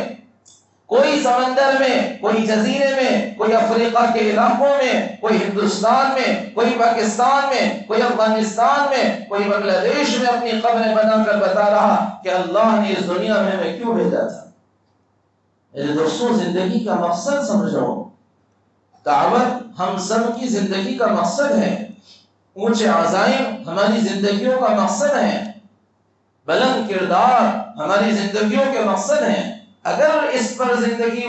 کوئی سمندر میں، کوئی جزیرے میں، کوئی افریقہ کے علاقوں میں، کوئی ہندوستان میں، کوئی پاکستان میں، کوئی افغانستان میں، کوئی بنگلہ دیش میں اپنی قبریں بنا کر بتا رہا کہ اللہ نے اس دنیا میں ہمیں کیوں بھیجا تھا۔ میرے دوستوں، زندگی کا مقصد سمجھو، دعوت ہم سب کی زندگی کا مقصد ہے، اونچے عزائم ہماری زندگیوں کا مقصد ہے، بلند کردار ہماری زندگیوں کے مقصد ہیں۔ اگر اس پر زندگی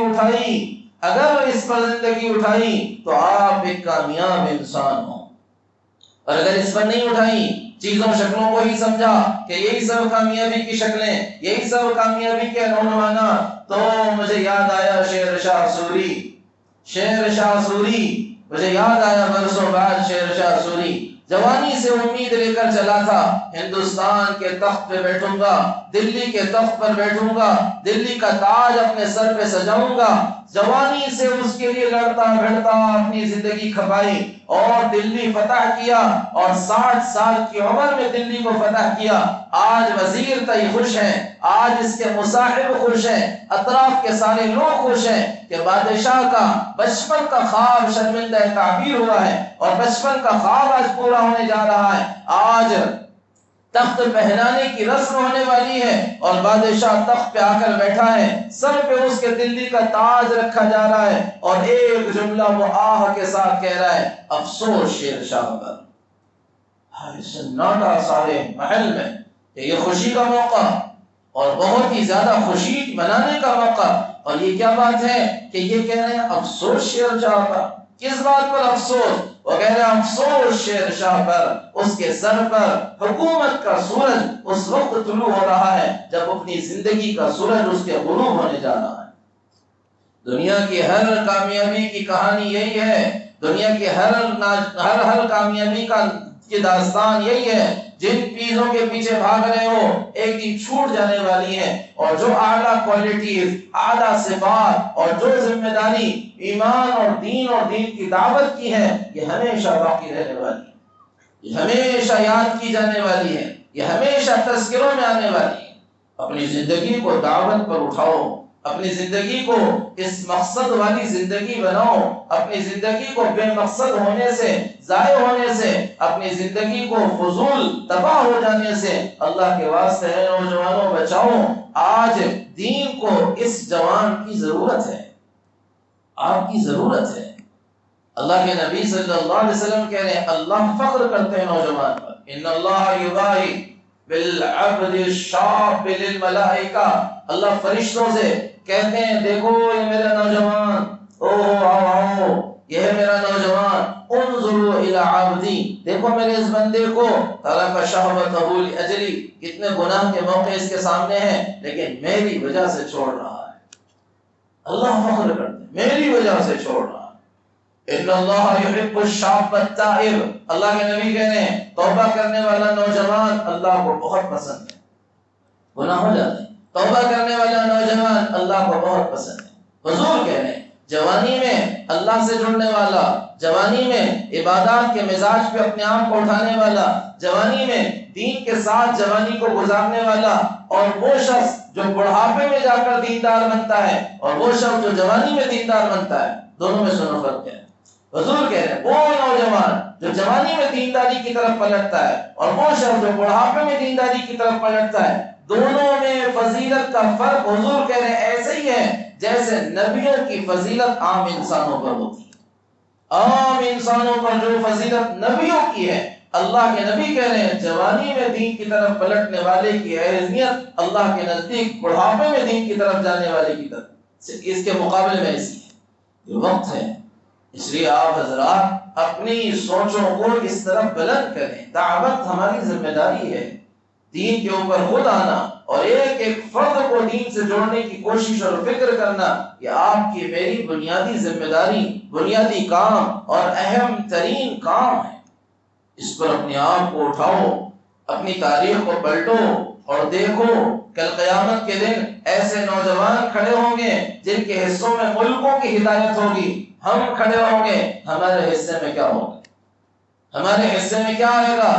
اٹھائی تو آپ ایک کامیاب انسان ہو، اور اگر اس پر نہیں اٹھائی، چیزوں شکلوں کو ہی سمجھا کہ یہی سب کامیابی کی شکلیں، یہی سب کامیابی کے عنوانات، تو مجھے یاد آیا شیر شاہ سوری، مجھے یاد آیا برسوں بعد شیر شاہ سوری۔ جوانی سے امید لے کر چلا تھا، ہندوستان کے تخت پہ بیٹھوں گا، دلی کے تخت پر بیٹھوں گا، دلی کا تاج اپنے سر پہ سجاؤں گا۔ جوانی سے اس کے لیے لڑتا بھڑتا اپنی زندگی کھپائی اور دلی فتح کیا، اور 60 سال کی عمر میں دلی کو فتح کیا۔ آج وزیر تئی خوش ہیں، آج اس کے مصاحب خوش ہیں، اطراف کے سارے لوگ خوش ہیں کہ بادشاہ کا بچپن کا خواب شرمندہ تعبیر ہوا ہے، اور بچپن کا خواب آج پورا ہونے جا رہا ہے۔ آج تخت پہنانے کی رسم ہونے والی ہے، اور بادشاہ تخت پہ آ کر بیٹھا ہے، سر پہ اس کے دلی کا تاج رکھا جا رہا ہے، اور ایک جملہ وہ آہ کے ساتھ کہہ رہا ہے، افسوس شیر شاہ پر۔ سناٹا سارے محل میں کہ یہ خوشی کا موقع، اور بہت ہی زیادہ خوشی منانے کا موقع، اور یہ کیا بات ہے کہ یہ کہہ رہے ہیں افسوس شیر شاہ پر۔ کس بات پر افسوس؟ وہ کہہ رہے ہیں افسوس شیر شاہ پر، اس کے سر پر حکومت کا سورج اس وقت طلوع ہو رہا ہے جب اپنی زندگی کا سورج اس کے غروب ہونے جا رہا ہے۔ دنیا کی ہر کامیابی کی کہانی یہی ہے، دنیا کی ہر کامیابی کی داستان یہی ہے، جن چیزوں کے پیچھے بھاگ رہے ہو ایک دن چھوٹ جانے والی ہے، اور جو اعلیٰ کوالٹیز، اعلیٰ صفات اور جو ذمہ داری ایمان اور دین کی دعوت کی ہے، یہ ہمیشہ باقی رہنے والی ہے۔ یہ ہمیشہ یاد کی جانے والی ہے، یہ ہمیشہ تذکروں میں آنے والی ہے۔ اپنی زندگی کو دعوت پر اٹھاؤ، اپنی زندگی کو اس مقصد والی زندگی بناؤ، اپنی زندگی کو بے مقصد ہونے سے، ضائع ہونے سے، اپنی زندگی کو فضول تباہ ہو جانے سے اللہ کے واسطے ہے نوجوانوں بچاؤ۔ آج دین کو اس جوان کی ضرورت ہے، آپ کی ضرورت ہے۔ اللہ کے نبی صلی اللہ علیہ وسلم کہہ رہے ہیں اللہ فخر کرتے ہیں نوجوان پر، ان اللہ یباہی بالعبد الشاب للملائکہ، اللہ فرشتوں سے کہتے ہیں دیکھو یہ میرا نوجوان، آؤ یہ ہے میرا نوجوان، انظروا الی عبدی، دیکھو میرے اس بندے کو، ترک شہوتہ لاجلی، کتنے گناہ کے موقع اس کے سامنے ہیں لیکن میری وجہ سے چھوڑ رہا ہے۔ اللہ فخر کرتے ہیں میری وجہ سے چھوڑ رہا ہے۔ ان اللہ یحب الشاب التائب، اللہ کے نبی کہہ رہے ہیں توبہ کرنے والا نوجوان اللہ کو بہت پسند ہے۔ گناہ ہو جاتے ہیں، توبہ کرنے والا نوجوان اللہ کو بہت پسند ہے۔ حضور کہہ رہے ہیں جوانی میں اللہ سے جڑنے والا، جوانی میں عبادات کے مزاج پہ اپنے آپ کو اٹھانے والا، جوانی میں دین کے ساتھ جوانی کو گزارنے والا، اور وہ شخص جو بڑھاپے میں جا کر دیندار بنتا ہے اور وہ شخص جو جوانی میں دیندار بنتا ہے، دونوں میں سنو فرق ہے۔ حضور کہہ رہے ہیں وہ نوجوان جو جوانی میں دینداری کی طرف پلٹتا ہے اور وہ شخص جو بڑھاپے میں دینداری کی طرف پلٹتا ہے، دونوں میں فضیلت کا فرق حضور کہہ رہے ہیں ایسے ہی ہے جیسے نبیوں کی فضیلت عام انسانوں پر ہوتی ہے۔ عام انسانوں پر جو فضیلت نبیوں کی ہے، اللہ کے نبی کہہ رہے ہیں جوانی میں دین کی طرف پلٹنے والے کی اہمیت اللہ کے نزدیک بڑھاپے میں دین کی طرف جانے والے کی طرف اس کے مقابلے میں ایسی ہے۔ یہ وقت ہے، اس لیے آپ حضرات اپنی سوچوں کو اس طرف بلند کریں۔ دعوت ہماری ذمہ داری ہے، دین کے اوپر خود آنا اور ایک ایک فرد کو دین سے جوڑنے کی کوشش اور فکر کرنا، یہ آپ کی میری بنیادی ذمہ داری، بنیادی کام اور اہم ترین کام ہے۔ اس پر اپنے آپ کو اٹھاؤ، اپنی تاریخ کو پلٹو اور دیکھو کل قیامت کے دن ایسے نوجوان کھڑے ہوں گے جن کے حصوں میں ملکوں کی ہدایت ہوگی، ہم کھڑے ہوں گے، ہمارے حصے میں کیا ہوگا؟ ہمارے حصے میں کیا آئے گا؟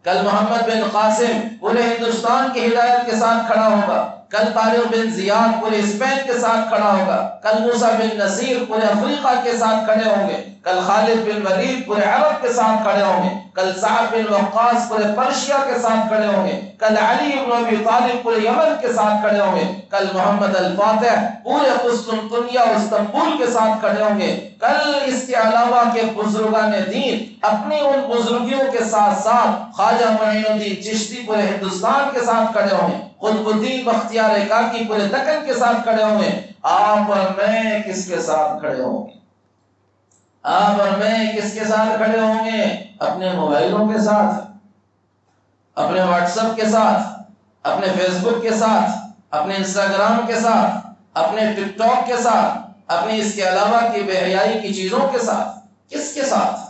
کل محمد بن قاسم پورے ہندوستان کی ہدایت کے ساتھ کھڑا ہوگا، کل طارق بن زیاد پورے اسپین کے ساتھ کھڑا ہوگا، کل موسیٰ بن نصیر پورے افریقہ کے ساتھ کھڑے ہوں گے، کل خالد بن ولید پورے عرب کے ساتھ کھڑے ہوں گے، کل سعد بن وقاص پورے پرشیا کے ساتھ کھڑے ہوں گے، کل علی بن ابی طالب پورے یمن کے ساتھ کھڑے ہوں گے، کل محمد الفاتح پورے قسطنطنیہ اور استنبول کے ساتھ کھڑے ہوں گے، کل اس کے علاوہ کے بزرگان دین اپنی ان بزرگیوں کے ساتھ ساتھ خواجہ معین الدین چشتی پورے ہندوستان کے ساتھ کھڑے ہوں گے، قطب الدین بختیار کاکی پورے دکن کے ساتھ کھڑے ہوں گے۔ آپ اور میں کس کے ساتھ کھڑے ہوں گے؟ آپ اور میں کس کے ساتھ کھڑے ہوں گے؟ اپنے موبائلوں کے ساتھ، اپنے واٹس ایپ کے ساتھ، اپنے فیس بک کے ساتھ، اپنے انسٹاگرام کے ساتھ، اپنے ٹک ٹاک کے ساتھ، اپنے اس کے علاوہ کی بے حیائی کی چیزوں کے ساتھ، کس کے ساتھ؟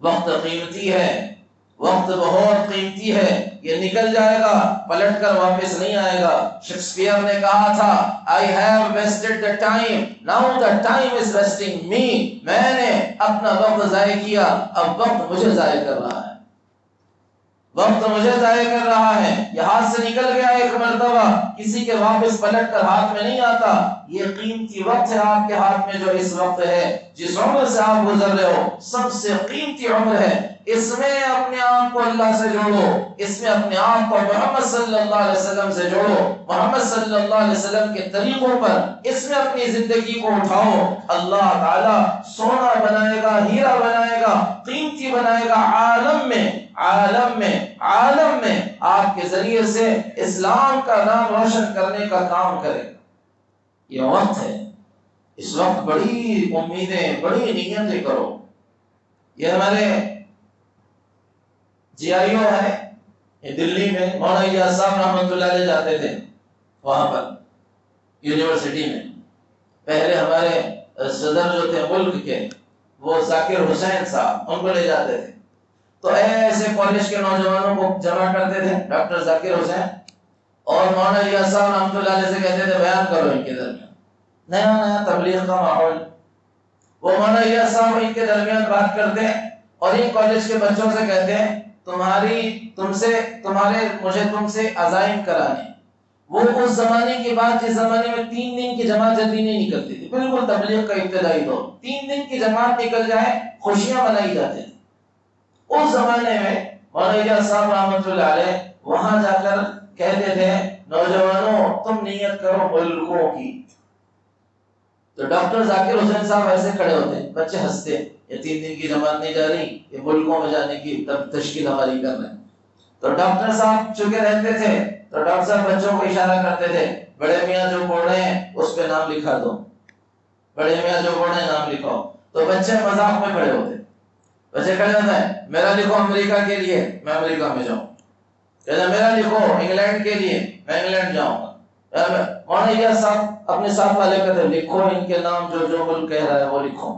وقت قیمتی ہے، وقت بہت قیمتی ہے، یہ نکل جائے گا، پلٹ کر واپس نہیں آئے گا۔ شیکسپیئر نے کہا تھا I have wasted the time, now the time is wasting me، میں نے اپنا وقت ضائع کیا، اب وقت مجھے ضائع کر رہا ہے، وقت مجھے ضائع کر رہا ہے۔ یہ ہاتھ سے نکل گیا ایک مرتبہ، کسی کے واپس پلٹ کر ہاتھ میں نہیں آتا۔ یہ قیمتی وقت ہے آپ کے ہاتھ میں جو اس وقت ہے، جس عمر سے آپ گزر رہے ہو، سب سے قیمتی عمر ہے۔ اس میں اپنے آپ کو اللہ سے جوڑو، اس میں اپنے آپ کو محمد صلی اللہ علیہ وسلم سے جوڑو، محمد صلی اللہ علیہ وسلم کے طریقوں پر اس میں اپنی زندگی کو اٹھاؤ۔ اللہ تعالیٰ سونا بنائے گا، ہیرا بنائے گا، قیمتی بنائے گا، عالم میں آپ کے ذریعے سے اسلام کا نام روشن کرنے کا کام کرے گا۔ یہ وقت ہے، اس وقت بڑی امیدیں، بڑی نیتیں کرو۔ یہ ہمارے جی آئی او ہے، یہ دلی میں مولانا الیاس صاحب رحمۃ اللہ علیہ جاتے تھے، وہاں پر یونیورسٹی میں پہلے ہمارے صدر جو تھے ملک کے، وہ ذاکر حسین صاحب، ان کو لے جاتے تھے، تو ایسے کالج کے نوجوانوں کو جمع کرتے تھے ڈاکٹر ذاکر حسین، اور مولانا الیاس صاحب رحمۃ اللہ علیہ سے کہتے تھے بیان کرو ان کے درمیان، نیا نیا تبلیغ کا ماحول، وہ مولانا الیاس صاحب ان کے درمیان بات کرتے ہیں اور ان کالج کے بچوں سے کہتے ہیں مجھے تم سے عزائم کرانے. وہ اس زمانے کی بات جس زمانے میں 3 دن کی جماعت جلدی نہیں نکلتی تھی، بالکل تبلیغ کا ابتدائی دور، 3 دن کی جماعت نکل جائے خوشیاں منائی جاتی تھی. اس زمانے میں مولانا صاحب رحمۃ اللہ علیہ وہاں جا کر کہتے تھے نوجوانوں تم نیت کرو ملکوں کی. تو ڈاکٹر ذاکر حسین صاحب ایسے کھڑے ہوتے، بچے ہنستے، یہ 3 دن کی جماعت نہیں جا رہی، یہ ملکوں میں جانے کی تشکیل ہماری کر رہے ہیں. تو ڈاکٹر صاحب چکے رہتے تھے تو ڈاکٹر صاحب بچوں کو اشارہ کرتے تھے، بڑے میاں جو بول رہے ہیں اس پہ نام لکھا دو، بڑے میاں جو بول رہے ہیں نام لکھاؤ. تو بچے مذاق میں کھڑے ہوتے، بچے کہتے ہیں میرا لکھو امریکہ کے لیے، میں امریکہ میں جاؤں. کہتے میرا لکھو انگلینڈ کے لیے، میں انگلینڈ جاؤں گا. مولانا صاحب اپنے ساتھ والے کہتے ہیں لکھو ان کے نام، جو ملک کہہ رہا ہے وہ لکھو.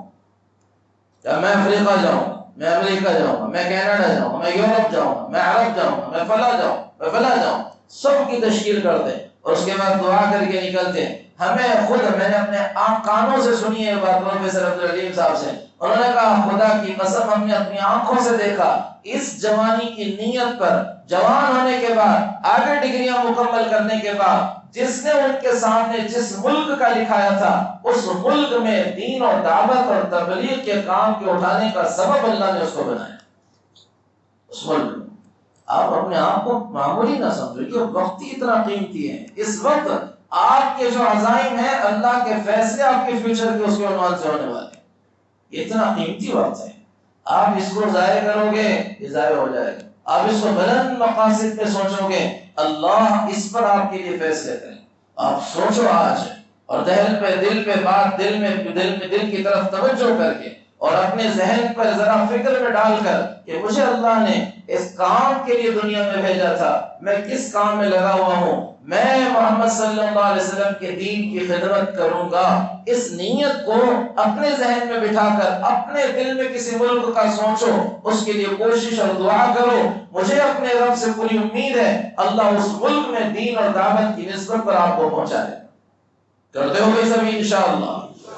میں افریقہ جاؤں گا، میں امریکہ جاؤں گا، میں کینیڈا جاؤں گا، میں یورپ جاؤں گا، میں عرب جاؤں گا، میں فلاں جاؤں، میں فلاں جاؤں. سب کی تشکیل کرتے اور اس کے بعد دعا کر کے نکلتے. ہمیں خود میں نے اپنے کانوں سے سنی ہے بات پروفیسر عبدالعلیم صاحب سے. انہوں نے کہا خدا کی قسم ہم نے اپنی آنکھوں سے دیکھا اس جوانی کی نیت پر، جوان ہونے کے بعد آگے ڈگریاں مکمل کرنے کے بعد جس نے ان کے سامنے جس ملک کا لکھایا تھا اس ملک میں دین اور دعوت اور تبلیغ کے کام کے اٹھانے کا سبب اللہ نے اس کو بنایا. اس ملک میں آپ اپنے آپ کو معمولی نہ سمجھو، یہ وقت ہی اتنا قیمتی ہے. اس وقت آپ کے جو عزائم ہیں اللہ کے فیصلے آپ کے فیوچر کے اس کے عنوان سے ہونے والے ہیں. یہ اتنا قیمتی وقت ہے، آپ اس کو ضائع کرو گے یہ ضائع ہو جائے گا. آپ اس کو بلند مقاصد پہ سوچو گے اللہ اس پر آپ کے لیے فیصلے کریں. آپ سوچو آج اور دل پہ بات دل کی طرف توجہ کر کے اور اپنے ذہن پر ذرا فکر میں ڈال کر کہ مجھے اللہ نے اس کام کے لیے دنیا میں بھیجا تھا، میں کس کام میں لگا ہوا ہوں، میں محمد صلی اللہ علیہ وسلم کے دین کی خدمت کروں گا. اس نیت کو اپنے ذہن میں بٹھا کر اپنے دل میں کسی ملک کا سوچو، اس کے لیے کوشش اور دعا کرو. مجھے اپنے رب سے پوری امید ہے اللہ اس ملک میں دین اور دعوت کی نسبت پر آپ کو پہنچائے. کرتے ہو گے سبھی انشاءاللہ.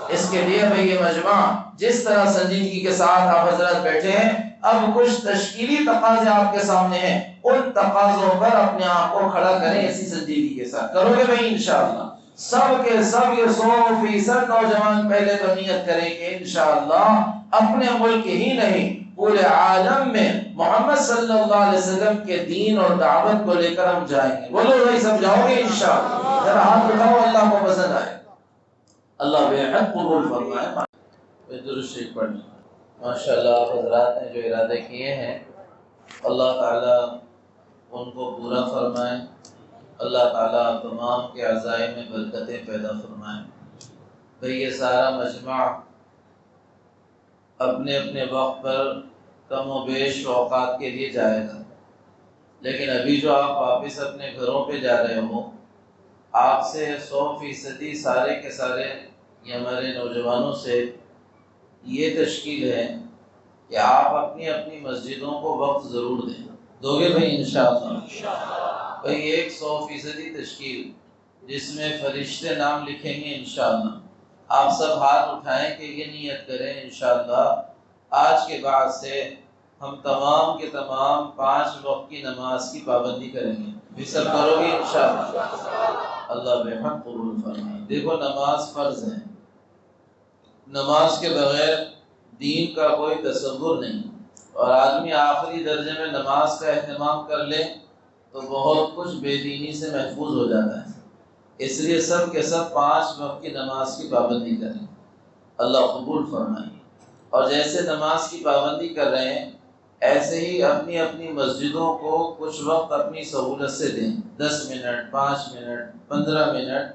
اس کے لیے بھئی یہ مجمع جس طرح سنجیدگی کے ساتھ آپ حضرات بیٹھے ہیں، اب کچھ تشکیلی تقاضے آپ کے سامنے ہیں، ان تقاضوں پر اپنے آپ کو کھڑا کریں اسی سنجیدگی کے ساتھ. کرو گے بھئی انشاءاللہ. سب کے سب یہ 100% نوجوان پہلے تو نیت کریں کہ انشاءاللہ اپنے ملک ہی نہیں پورے عالم میں محمد صلی اللہ علیہ وسلم کے دین اور دعوت کو لے کر ہم جائیں گے. بولو بھائی سب جاؤ گے انشاءاللہ. ذرا ہاتھ اٹھاؤ، اللہ کو پسند آئے. اللہ بے حد قبول فرمائے. درود شریف پڑھیں. ماشاءاللہ آپ حضرات نے جو ارادے کیے ہیں اللہ تعالیٰ ان کو پورا فرمائے. اللہ تعالیٰ تمام کے عزائم میں برکتیں پیدا فرمائے. بھئی یہ سارا مجمع اپنے اپنے وقت پر کم و بیش اوقات کے لیے جائے گا، لیکن ابھی جو آپ واپس اپنے گھروں پہ جا رہے ہو، آپ سے 100% سارے کے سارے یہ ہمارے نوجوانوں سے یہ تشکیل ہے کہ آپ اپنی اپنی مسجدوں کو وقت ضرور دیں. دو گے بھائی انشاءاللہ؟ بھائی ایک 100% تشکیل جس میں فرشتے نام لکھیں گے انشاءاللہ. آپ سب ہاتھ اٹھائیں کہ یہ نیت کریں انشاءاللہ آج کے بعد سے ہم تمام کے تمام 5 وقت کی نماز کی پابندی کریں گے. بھی سب کرو گے انشاءاللہ؟ اللہ بے حق قبول فرمائے. دیکھو نماز فرض ہے، نماز کے بغیر دین کا کوئی تصور نہیں، اور آدمی آخری درجے میں نماز کا اہتمام کر لے تو بہت کچھ بے دینی سے محفوظ ہو جاتا ہے. اس لیے سب کے سب 5 وقت کی نماز کی پابندی کریں. اللہ قبول فرمائے. اور جیسے نماز کی پابندی کر رہے ہیں ایسے ہی اپنی اپنی مسجدوں کو کچھ وقت اپنی سہولت سے دیں، 10 منٹ 5 منٹ 15 منٹ،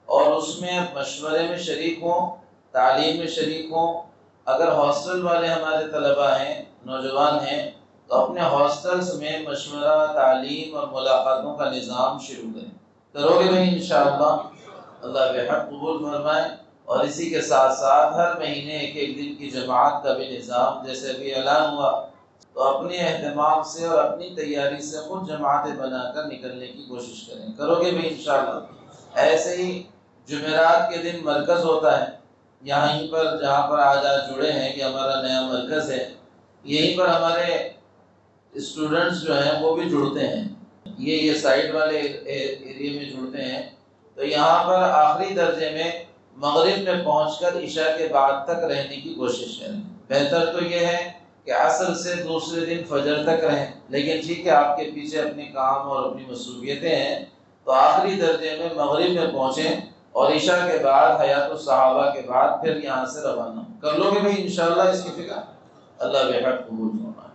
اور اس میں مشورے میں شریک ہوں، تعلیم میں شریک ہوں. اگر ہاسٹل والے ہمارے طلباء ہیں، نوجوان ہیں، تو اپنے ہاسٹلز میں مشورہ، تعلیم اور ملاقاتوں کا نظام شروع کریں. کرو گے بھائی انشاءاللہ؟ اللہ بے حق قبول فرمائے. اور اسی کے ساتھ ساتھ ہر مہینے ایک دن کی جماعت کا بھی نظام، جیسے ابھی اعلان ہوا، تو اپنے اہتمام سے اور اپنی تیاری سے خود جماعتیں بنا کر نکلنے کی کوشش کریں. کرو گے بھی انشاءاللہ؟ ایسے ہی جمعرات کے دن مرکز ہوتا ہے یہیں پر، جہاں پر آج جڑے ہیں، کہ ہمارا نیا مرکز ہے. یہیں پر ہمارے اسٹوڈنٹس جو ہیں وہ بھی جڑتے ہیں، یہ سائڈ والے ایریے میں جڑتے ہیں، تو یہاں پر آخری درجے میں مغرب میں پہنچ کر عشاء کے بعد تک رہنے کی کوشش کریں۔ بہتر تو یہ ہے کہ عصر سے دوسرے دن فجر تک رہیں، لیکن ٹھیک ہے آپ کے پیچھے اپنے کام اور اپنی مصروفیتیں ہیں، تو آخری درجے میں مغرب میں پہنچیں اور عشاء کے بعد حیات الصحابہ کے بعد پھر یہاں سے روانہ کر لو گے بھائی انشاءاللہ اس کی فکر اللہ بحق قبول فرمائے۔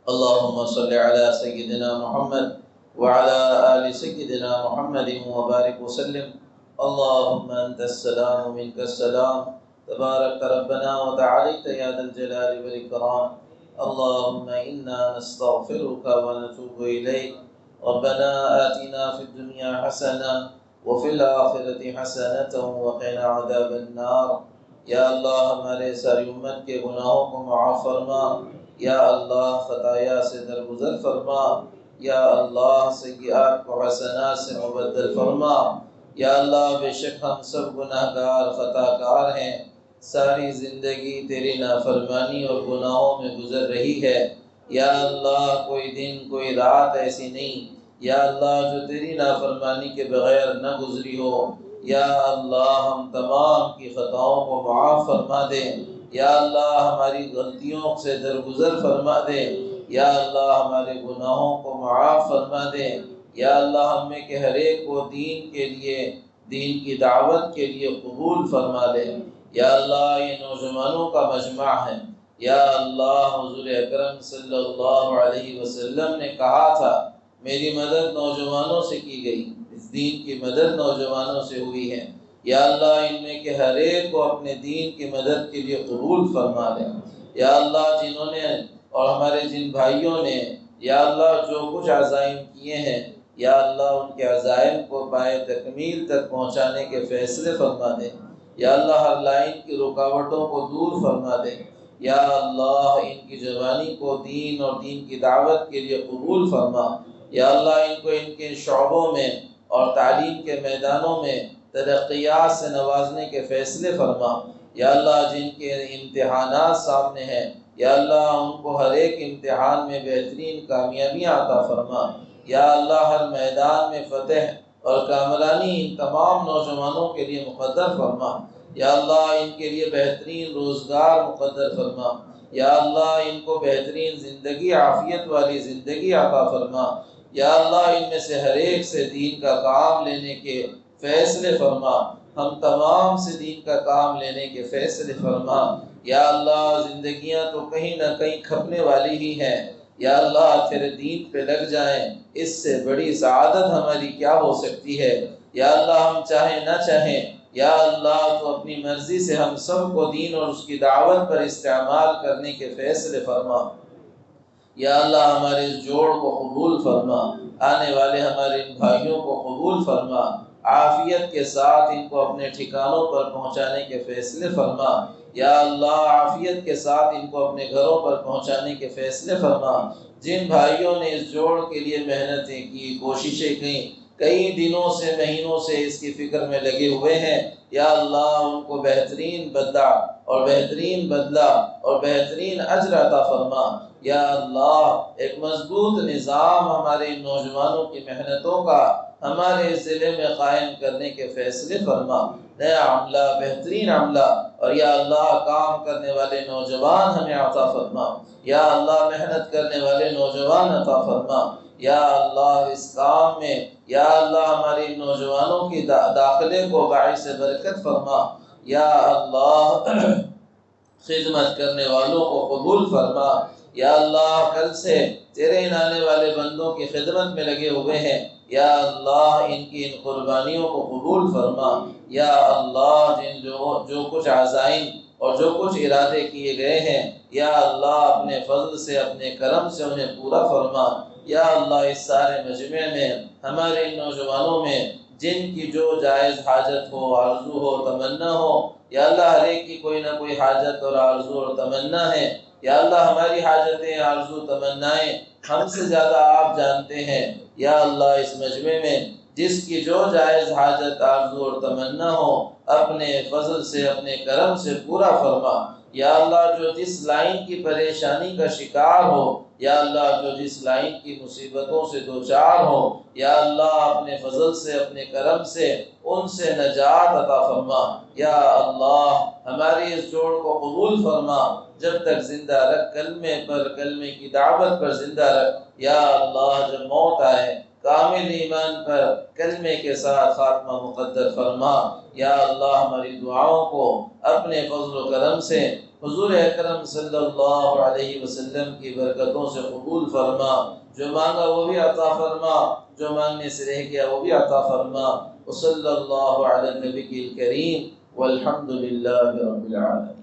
اللهم صل على سيدنا محمد وعلى آل سيدنا محمد وبارك وسلم۔ اللهم أنت السلام ومنك السلام، تبارك ربنا وتعاليت يا ذا الجلال والإكرام۔ اللهم إنا نستغفرك ونتوب إليك، ربنا آتنا في الدنيا حسنة وفي الآخرة حسنة وقنا عذاب النار۔ یا اللہ ہمارے ساری امت کے گناہوں کو معاف فرما، یا اللہ خطایا سے درگزر فرما، یا اللہ سیئات کو حسنات سے مبدل فرما۔ یا اللہ بے شک ہم سب گناہ گار خطا کار ہیں، ساری زندگی تیری نافرمانی اور گناہوں میں گزر رہی ہے۔ یا اللہ کوئی دن کوئی رات ایسی نہیں یا اللہ جو تیری نافرمانی کے بغیر نہ گزری ہو۔ یا اللہ ہم تمام کی خطاؤں کو معاف فرما دے، یا اللہ ہماری غلطیوں سے درگزر فرما دے، یا اللہ ہمارے گناہوں کو معاف فرما دے، یا اللہ ہم میں کہ ہر ایک کو دین کے لیے، دین کی دعوت کے لیے قبول فرما دے۔ یا اللہ یہ نوجوانوں کا مجمع ہے، یا اللہ حضور اکرم صلی اللہ علیہ وسلم نے کہا تھا میری مدد نوجوانوں سے کی گئی، اس دین کی مدد نوجوانوں سے ہوئی ہے۔ یا اللہ ان میں کہ ہر ایک کو اپنے دین کی مدد کے لیے قبول فرما دے۔ یا اللہ جنہوں نے اور ہمارے جن بھائیوں نے یا اللہ جو کچھ عزائم کیے ہیں، یا اللہ ان کے عزائم کو پائے تکمیل تک پہنچانے کے فیصلے فرما دے۔ یا اللہ ہر لائن کی رکاوٹوں کو دور فرما دے۔ یا اللہ ان کی جوانی کو دین اور دین کی دعوت کے لیے قبول فرما۔ یا اللہ ان کو ان کے شعبوں میں اور تعلیم کے میدانوں میں ترقیات سے نوازنے کے فیصلے فرما۔ یا اللہ جن کے امتحانات سامنے ہیں، یا اللہ ان کو ہر ایک امتحان میں بہترین کامیابیاں عطا فرما۔ یا اللہ ہر میدان میں فتح اور کامرانی ان تمام نوجوانوں کے لیے مقدر فرما۔ یا اللہ ان کے لیے بہترین روزگار مقدر فرما۔ یا اللہ ان کو بہترین زندگی، عافیت والی زندگی عطا فرما۔ یا اللہ ان میں سے ہر ایک سے دین کا کام لینے کے فیصلے فرما، ہم تمام سے دین کا کام لینے کے فیصلے فرما۔ یا اللہ زندگیاں تو کہیں نہ کہیں کھپنے والی ہی ہیں، یا اللہ تیرے دین پہ لگ جائیں، اس سے بڑی سعادت ہماری کیا ہو سکتی ہے۔ یا اللہ ہم چاہیں نہ چاہیں، یا اللہ تو اپنی مرضی سے ہم سب کو دین اور اس کی دعوت پر استعمال کرنے کے فیصلے فرما۔ یا اللہ ہمارے اس جوڑ کو قبول فرما، آنے والے ہمارے ان بھائیوں کو قبول فرما، عافیت کے ساتھ ان کو اپنے ٹھکانوں پر پہنچانے کے فیصلے فرما۔ یا اللہ عافیت کے ساتھ ان کو اپنے گھروں پر پہنچانے کے فیصلے فرما۔ جن بھائیوں نے اس جوڑ کے لیے محنتیں کی، کوششیں کی، کئی دنوں سے مہینوں سے اس کی فکر میں لگے ہوئے ہیں، یا اللہ ان کو بہترین بدلہ اور بہترین بدلہ اور بہترین اجر عطا فرما۔ یا اللہ ایک مضبوط نظام ہمارے نوجوانوں کی محنتوں کا ہمارے ضلع میں قائم کرنے کے فیصلے فرما، نیا عملہ، بہترین عملہ، اور یا اللہ کام کرنے والے نوجوان ہمیں عطا فرما۔ یا اللہ محنت کرنے والے نوجوان عطا فرما۔ یا اللہ اس کام میں یا اللہ ہمارے نوجوانوں کی داخلے کو باعث برکت فرما۔ یا اللہ خدمت کرنے والوں کو قبول فرما۔ یا اللہ کل سے تیرے آنے والے بندوں کی خدمت میں لگے ہوئے ہیں، یا اللہ ان کی ان قربانیوں کو قبول فرما۔ یا اللہ جو کچھ عزائم اور جو کچھ ارادے کیے گئے ہیں، یا اللہ اپنے فضل سے اپنے کرم سے انہیں پورا فرما۔ یا اللہ اس سارے مجمع میں ہمارے نوجوانوں میں جن کی جو جائز حاجت ہو، آرزو ہو، تمنا ہو، یا اللہ ہر ایک کی کوئی نہ کوئی حاجت اور آرزو اور تمنا ہے، یا اللہ ہماری حاجتیں، آرزو، تمنائیں ہم سے زیادہ آپ جانتے ہیں۔ یا اللہ اس مجمع میں جس کی جو جائز حاجت آرزو اور تمنا ہو اپنے فضل سے اپنے کرم سے پورا فرما۔ یا اللہ جو جس لائن کی پریشانی کا شکار ہو، یا اللہ جو جس لائن کی مصیبتوں سے دوچار ہو، یا اللہ اپنے فضل سے اپنے کرم سے ان سے نجات عطا فرما۔ یا اللہ ہماری اس جوڑ کو قبول فرما، جب تک زندہ رکھ، کلمے پر، کلمے کی دعوت پر زندہ رکھ۔ یا اللہ جب موت آئے کامل ایمان پر کلمے کے ساتھ خاتمہ مقدر فرما۔ یا اللہ ہماری دعاؤں کو اپنے فضل و کرم سے حضور اکرم صلی اللہ علیہ وسلم کی برکتوں سے قبول فرما۔ جو مانگا وہ بھی عطا فرما، جو مانگنے سے رہ گیا وہ بھی عطا فرما۔ وصلی اللہ علی النبی الکریم والحمد للہ رب العالمین۔